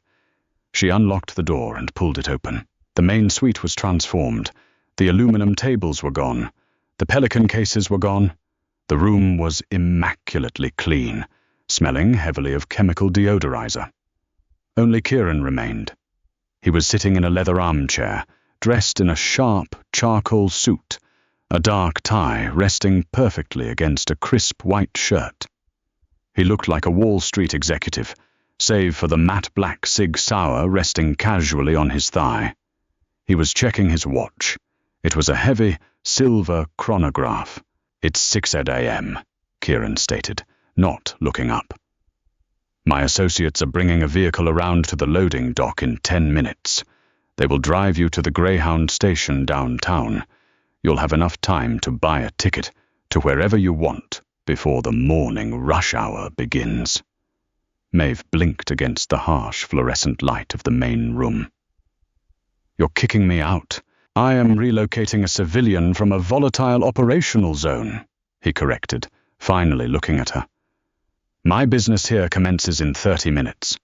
She unlocked the door and pulled it open. The main suite was transformed. The aluminum tables were gone. The pelican cases were gone. The room was immaculately clean, smelling heavily of chemical deodorizer. Only Kieran remained. He was sitting in a leather armchair, dressed in a sharp charcoal suit, a dark tie resting perfectly against a crisp white shirt. He looked like a Wall Street executive, save for the matte black Sig Sauer resting casually on his thigh. He was checking his watch. It was a heavy, silver chronograph. "It's 6 a.m., Kieran stated, not looking up. "My associates are bringing a vehicle around to the loading dock in 10 minutes. They will drive you to the Greyhound station downtown. You'll have enough time to buy a ticket to wherever you want before the morning rush hour begins. Maeve blinked against the harsh fluorescent light of the main room. You're kicking me out. I am relocating a civilian from a volatile operational zone, he corrected, finally looking at her. My business here commences in 30 minutes.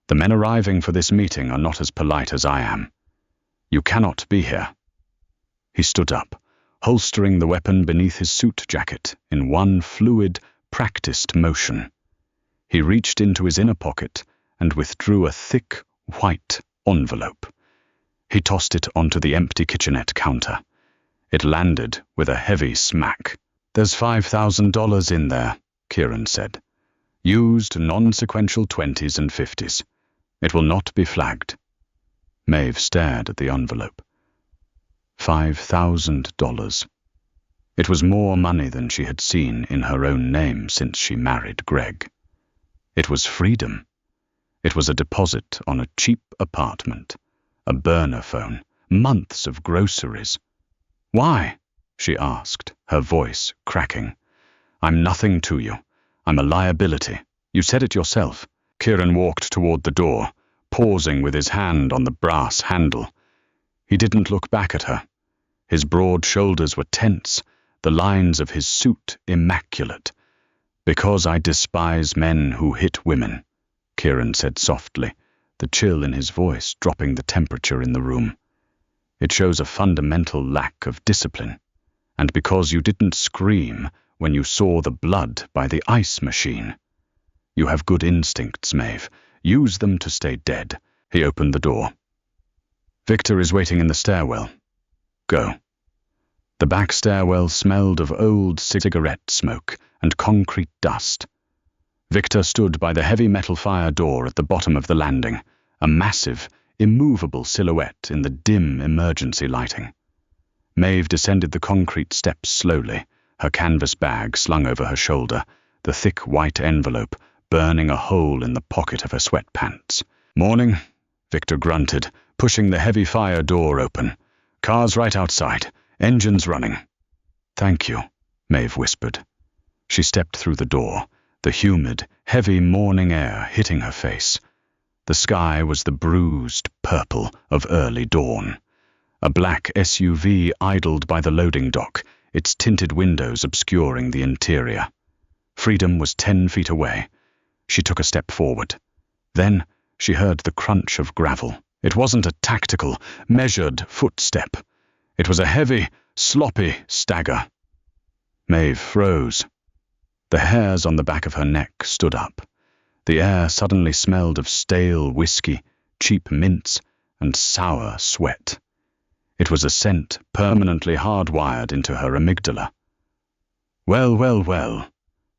The men arriving for this meeting are not as polite as I am. You cannot be here. He stood up, holstering the weapon beneath his suit jacket in one fluid, practiced motion. He reached into his inner pocket and withdrew a thick, white envelope. He tossed it onto the empty kitchenette counter. It landed with a heavy smack. There's $5,000 in there, Kieran said. Used non-sequential 20s and 50s. It will not be flagged. Maeve stared at the envelope. $5,000. It was more money than she had seen in her own name since she married Greg. It was freedom. It was a deposit on a cheap apartment, a burner phone, months of groceries. Why? She asked, her voice cracking. I'm nothing to you. I'm a liability. You said it yourself. Kieran walked toward the door, pausing with his hand on the brass handle. He didn't look back at her. His broad shoulders were tense, the lines of his suit immaculate. Because I despise men who hit women, Kieran said softly, the chill in his voice dropping the temperature in the room. It shows a fundamental lack of discipline. And because you didn't scream when you saw the blood by the ice machine. You have good instincts, Maeve. Use them to stay dead. He opened the door. Victor is waiting in the stairwell. Go. The back stairwell smelled of old cigarette smoke and concrete dust. Victor stood by the heavy metal fire door at the bottom of the landing, a massive, immovable silhouette in the dim emergency lighting. Maeve descended the concrete steps slowly, her canvas bag slung over her shoulder, the thick white envelope burning a hole in the pocket of her sweatpants. Morning, Victor grunted, pushing the heavy fire door open. Car's right outside, engines running. Thank you, Maeve whispered. She stepped through the door, the humid, heavy morning air hitting her face. The sky was the bruised purple of early dawn. A black SUV idled by the loading dock, its tinted windows obscuring the interior. Freedom was 10 feet away. She took a step forward. Then she heard the crunch of gravel. It wasn't a tactical, measured footstep. It was a heavy, sloppy stagger. Maeve froze. The hairs on the back of her neck stood up. The air suddenly smelled of stale whiskey, cheap mints, and sour sweat. It was a scent permanently hardwired into her amygdala. Well, well, well.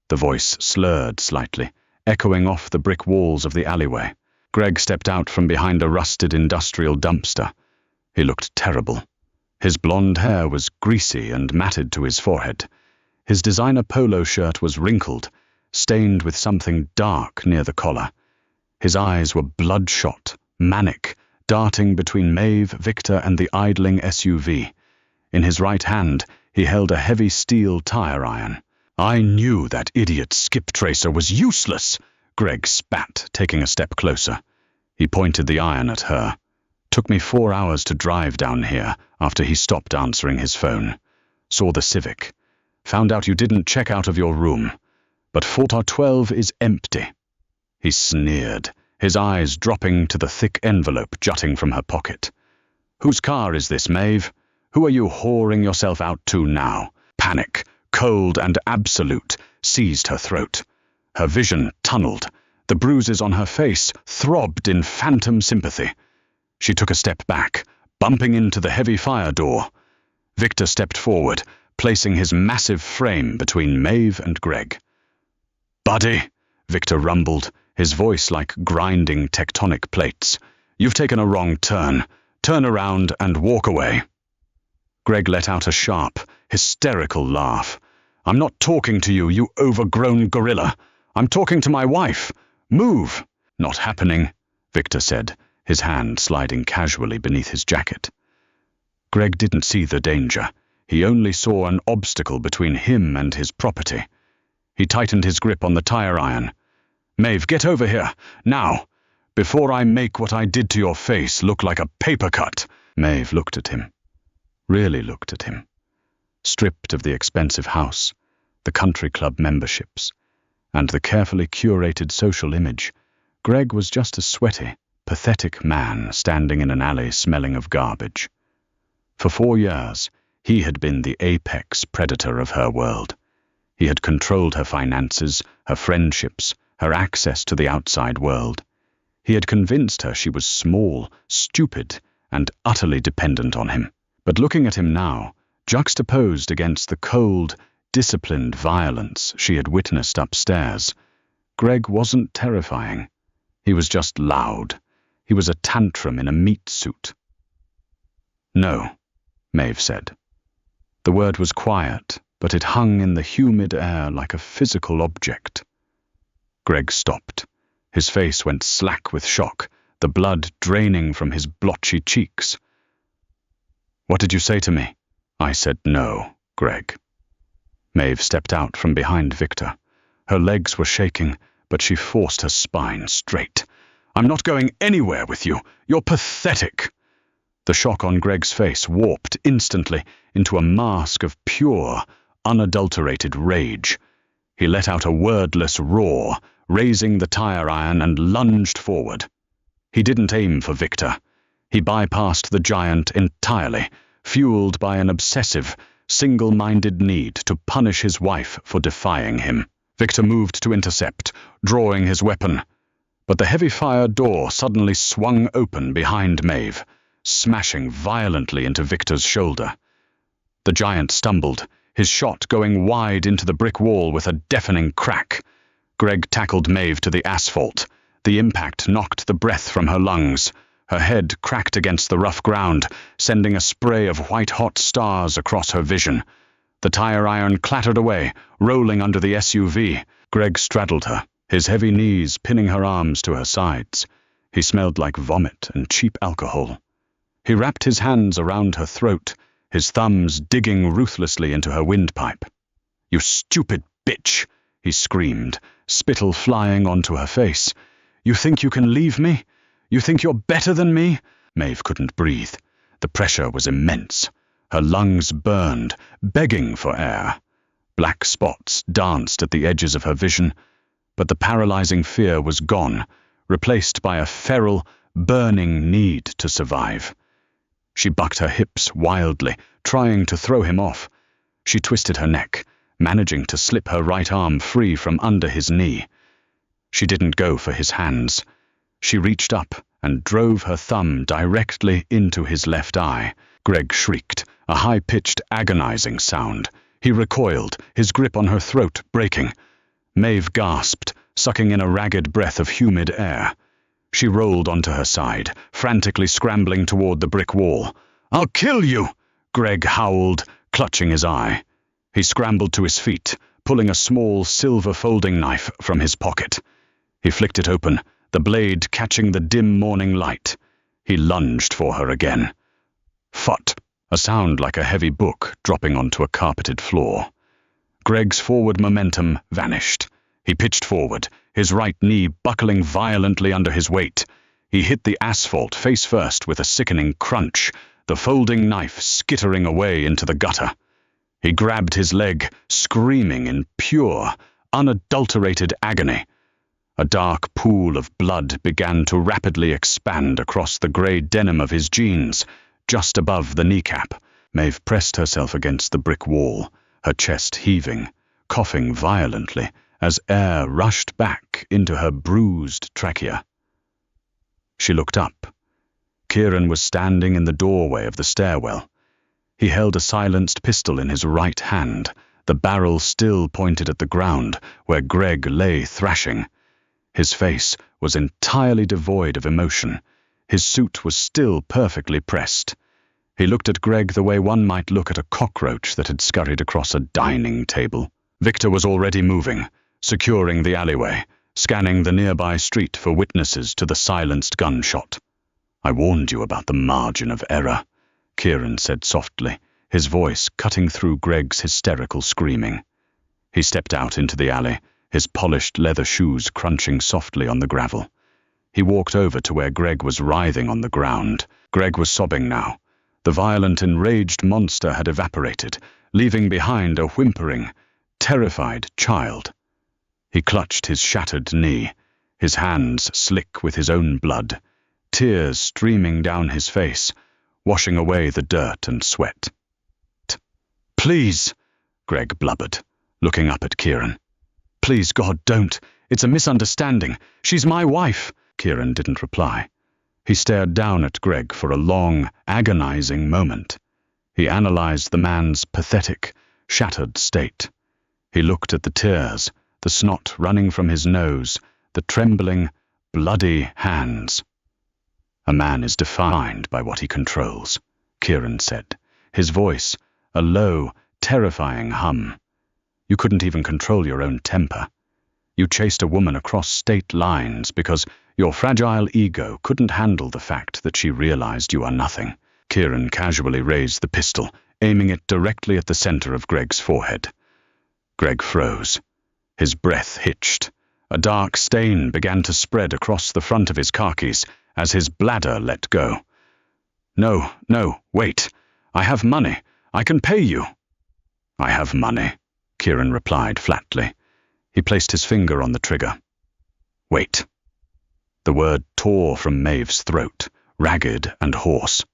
The voice slurred slightly, echoing off the brick walls of the alleyway. Greg stepped out from behind a rusted industrial dumpster. He looked terrible. His blonde hair was greasy and matted to his forehead. His designer polo shirt was wrinkled, stained with something dark near the collar. His eyes were bloodshot, manic, darting between Maeve, Victor, and the idling SUV. In his right hand, he held a heavy steel tire iron. I knew that idiot skip tracer was useless, Greg spat, taking a step closer. He pointed the iron at her. Took me 4 hours to drive down here after he stopped answering his phone. Saw the Civic. Found out you didn't check out of your room. But 412 is empty. He sneered, his eyes dropping to the thick envelope jutting from her pocket. Whose car is this, Maeve? Who are you whoring yourself out to now? Panic, cold and absolute, seized her throat. Her vision tunneled. The bruises on her face throbbed in phantom sympathy. She took a step back, bumping into the heavy fire door. Victor stepped forward, placing his massive frame between Maeve and Greg. Buddy, Victor rumbled, his voice like grinding tectonic plates. You've taken a wrong turn. Turn around and walk away. Greg let out a sharp, hysterical laugh. I'm not talking to you, you overgrown gorilla. I'm talking to my wife. Move. Not happening, Victor said, his hand sliding casually beneath his jacket. Greg didn't see the danger. He only saw an obstacle between him and his property. He tightened his grip on the tire iron. "Maeve, get over here, now, before I make what I did to your face look like a paper cut." Maeve looked at him. Really looked at him. Stripped of the expensive house, the country club memberships, and the carefully curated social image, Greg was just a sweaty, pathetic man standing in an alley smelling of garbage. For 4 years, he had been the apex predator of her world. He had controlled her finances, her friendships, her access to the outside world. He had convinced her she was small, stupid, and utterly dependent on him. But looking at him now, juxtaposed against the cold, disciplined violence she had witnessed upstairs, Greg wasn't terrifying. He was just loud. He was a tantrum in a meat suit. "No," Maeve said. The word was quiet, but it hung in the humid air like a physical object. Greg stopped. His face went slack with shock, the blood draining from his blotchy cheeks. "What did you say to me?" "I said no, Greg." Maeve stepped out from behind Victor. Her legs were shaking, but she forced her spine straight. "I'm not going anywhere with you. You're pathetic." The shock on Greg's face warped instantly into a mask of pure, unadulterated rage. He let out a wordless roar, raising the tire iron and lunged forward. He didn't aim for Victor. He bypassed the giant entirely, fueled by an obsessive, single-minded need to punish his wife for defying him. Victor moved to intercept, drawing his weapon. But the heavy fire door suddenly swung open behind Maeve, smashing violently into Victor's shoulder. The giant stumbled, his shot going wide into the brick wall with a deafening crack. Greg tackled Maeve to the asphalt. The impact knocked the breath from her lungs. Her head cracked against the rough ground, sending a spray of white-hot stars across her vision. The tire iron clattered away, rolling under the SUV. Greg straddled her, his heavy knees pinning her arms to her sides. He smelled like vomit and cheap alcohol. He wrapped his hands around her throat, his thumbs digging ruthlessly into her windpipe. "You stupid bitch!" he screamed, spittle flying onto her face. "You think you can leave me? You think you're better than me?" Maeve couldn't breathe. The pressure was immense. Her lungs burned, begging for air. Black spots danced at the edges of her vision, but the paralyzing fear was gone, replaced by a feral, burning need to survive. She bucked her hips wildly, trying to throw him off. She twisted her neck, managing to slip her right arm free from under his knee. She didn't go for his hands. She reached up and drove her thumb directly into his left eye. Greg shrieked, a high-pitched, agonizing sound. He recoiled, his grip on her throat breaking. Maeve gasped, sucking in a ragged breath of humid air. She rolled onto her side, frantically scrambling toward the brick wall. "I'll kill you!" Greg howled, clutching his eye. He scrambled to his feet, pulling a small silver folding knife from his pocket. He flicked it open, the blade catching the dim morning light. He lunged for her again. Phut! A sound like a heavy book dropping onto a carpeted floor. Greg's forward momentum vanished. He pitched forward, his right knee buckling violently under his weight. He hit the asphalt face first with a sickening crunch, the folding knife skittering away into the gutter. He grabbed his leg, screaming in pure, unadulterated agony. A dark pool of blood began to rapidly expand across the grey denim of his jeans, just above the kneecap. Maeve pressed herself against the brick wall, her chest heaving, coughing violently as air rushed back into her bruised trachea. She looked up. Kieran was standing in the doorway of the stairwell. He held a silenced pistol in his right hand, the barrel still pointed at the ground, where Greg lay thrashing. His face was entirely devoid of emotion. His suit was still perfectly pressed. He looked at Greg the way one might look at a cockroach that had scurried across a dining table. Victor was already moving, securing the alleyway, scanning the nearby street for witnesses to the silenced gunshot. "I warned you about the margin of error," Kieran said softly, his voice cutting through Greg's hysterical screaming. He stepped out into the alley, his polished leather shoes crunching softly on the gravel. He walked over to where Greg was writhing on the ground. Greg was sobbing now. The violent, enraged monster had evaporated, leaving behind a whimpering, terrified child. He clutched his shattered knee, his hands slick with his own blood, tears streaming down his face, washing away the dirt and sweat. "Please," Greg blubbered, looking up at Kieran. "Please, God, don't. It's a misunderstanding. She's my wife." Kieran didn't reply. He stared down at Greg for a long, agonizing moment. He analyzed the man's pathetic, shattered state. He looked at the tears, the snot running from his nose, the trembling, bloody hands. "A man is defined by what he controls," Kieran said, his voice a low, terrifying hum. "You couldn't even control your own temper. You chased a woman across state lines because your fragile ego couldn't handle the fact that she realized you are nothing." Kieran casually raised the pistol, aiming it directly at the center of Greg's forehead. Greg froze. His breath hitched. A dark stain began to spread across the front of his khakis as his bladder let go. No, wait. I have money. I can pay you." "I have money," Kieran replied flatly. He placed his finger on the trigger. "Wait." The word tore from Maeve's throat, ragged and hoarse.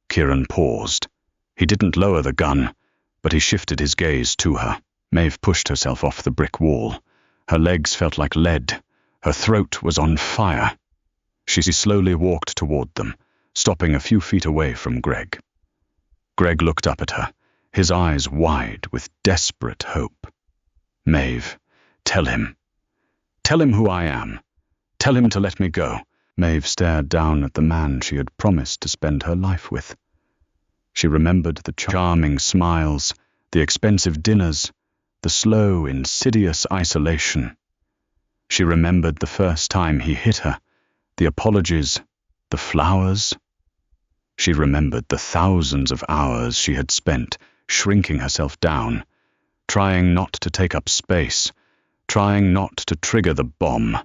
Kieran paused. He didn't lower the gun, but he shifted his gaze to her. Maeve pushed herself off the brick wall. Her legs felt like lead. Her throat was on fire. She slowly walked toward them, stopping a few feet away from Greg. Greg looked up at her, his eyes wide with desperate hope. "Maeve, tell him. Tell him who I am. Tell him to let me go." Maeve stared down at the man she had promised to spend her life with. She remembered the charming smiles, the expensive dinners, the slow, insidious isolation. She remembered the first time he hit her, the apologies, the flowers. She remembered the thousands of hours she had spent shrinking herself down, trying not to take up space, trying not to trigger the bomb.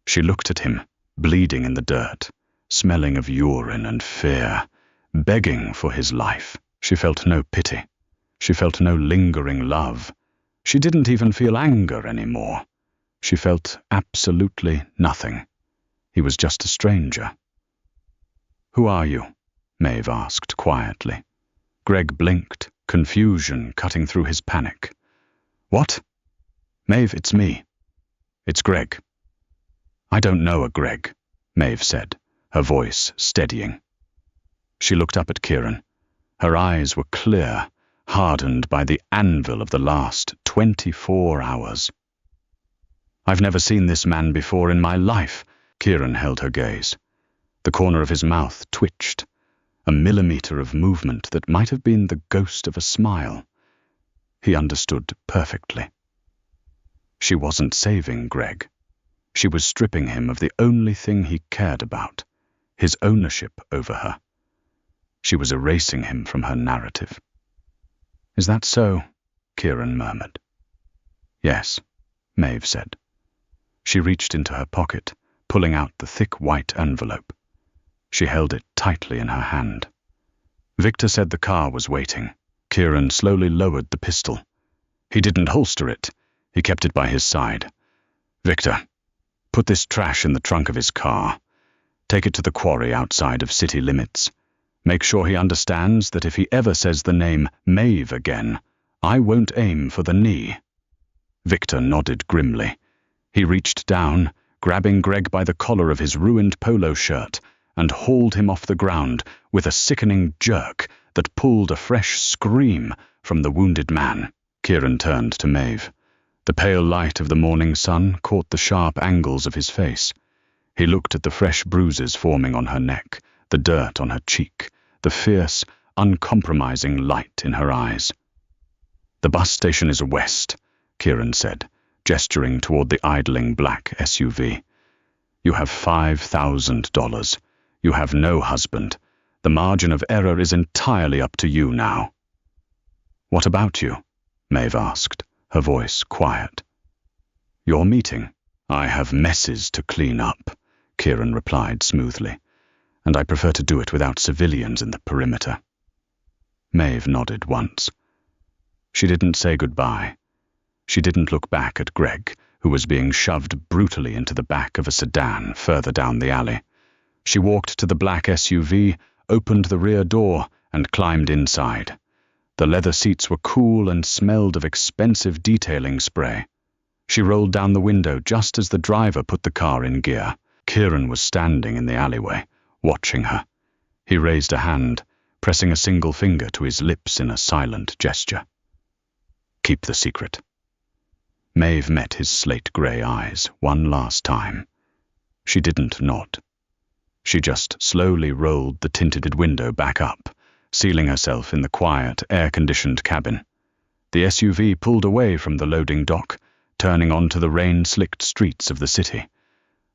She looked at him, bleeding in the dirt, smelling of urine and fear, begging for his life. She felt no pity. She felt no lingering love. She didn't even feel anger anymore. She felt absolutely nothing. He was just a stranger. "Who are you?" Maeve asked quietly. Greg blinked, confusion cutting through his panic. "What?" "Maeve, it's me. It's Greg." "I don't know a Greg," Maeve said, her voice steadying. She looked up at Kieran. Her eyes were clear, hardened by the anvil of the last 24 hours. "I've never seen this man before in my life." Kieran held her gaze. The corner of his mouth twitched, a millimeter of movement that might have been the ghost of a smile. He understood perfectly. She wasn't saving Greg. She was stripping him of the only thing he cared about, his ownership over her. She was erasing him from her narrative. "Is that so?" Kieran murmured. "Yes," Maeve said. She reached into her pocket, pulling out the thick white envelope. She held it tightly in her hand. Victor said the car was waiting. Kieran slowly lowered the pistol. He didn't holster it. He kept it by his side. "Victor, put this trash in the trunk of his car. Take it to the quarry outside of city limits. Make sure he understands that if he ever says the name Maeve again, I won't aim for the knee." Victor nodded grimly. He reached down, grabbing Greg by the collar of his ruined polo shirt, and hauled him off the ground with a sickening jerk that pulled a fresh scream from the wounded man. Kieran turned to Maeve. The pale light of the morning sun caught the sharp angles of his face. He looked at the fresh bruises forming on her neck, the dirt on her cheek, the fierce, uncompromising light in her eyes. "The bus station is west," Kieran said, gesturing toward the idling black SUV. "You have $5,000. You have no husband. The margin of error is entirely up to you now." "What about you?" Maeve asked, her voice quiet. "Your meeting? I have messes to clean up," Kieran replied smoothly, "and I prefer to do it without civilians in the perimeter." Maeve nodded once. She didn't say goodbye. She didn't look back at Greg, who was being shoved brutally into the back of a sedan further down the alley. She walked to the black SUV, opened the rear door, and climbed inside. The leather seats were cool and smelled of expensive detailing spray. She rolled down the window just as the driver put the car in gear. Kieran was standing in the alleyway, watching her. He raised a hand, pressing a single finger to his lips in a silent gesture. "Keep the secret." Maeve met his slate-grey eyes one last time. She didn't nod. She just slowly rolled the tinted window back up, sealing herself in the quiet, air-conditioned cabin. The SUV pulled away from the loading dock, turning onto the rain-slicked streets of the city.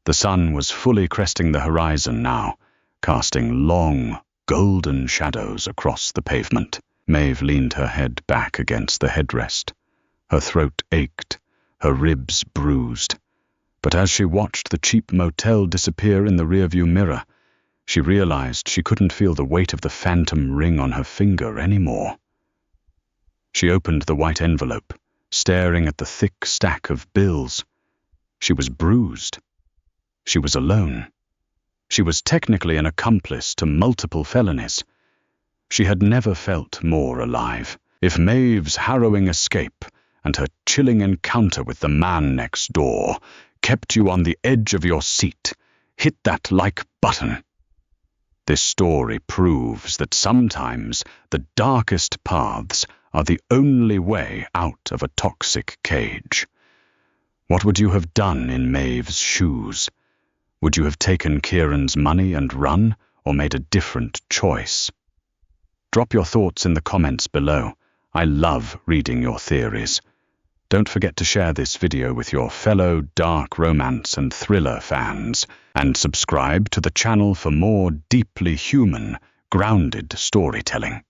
The sun was fully cresting the horizon now, casting long, golden shadows across the pavement. Maeve leaned her head back against the headrest. Her throat ached, her ribs bruised. But as she watched the cheap motel disappear in the rearview mirror, she realized she couldn't feel the weight of the phantom ring on her finger anymore. She opened the white envelope, staring at the thick stack of bills. She was bruised. She was alone. She was technically an accomplice to multiple felonies. She had never felt more alive. If Maeve's harrowing escape and her chilling encounter with the man next door kept you on the edge of your seat, hit that like button. This story proves that sometimes the darkest paths are the only way out of a toxic cage. What would you have done in Maeve's shoes? Would you have taken Kieran's money and run, or made a different choice? Drop your thoughts in the comments below. I love reading your theories. Don't forget to share this video with your fellow dark romance and thriller fans, and subscribe to the channel for more deeply human, grounded storytelling.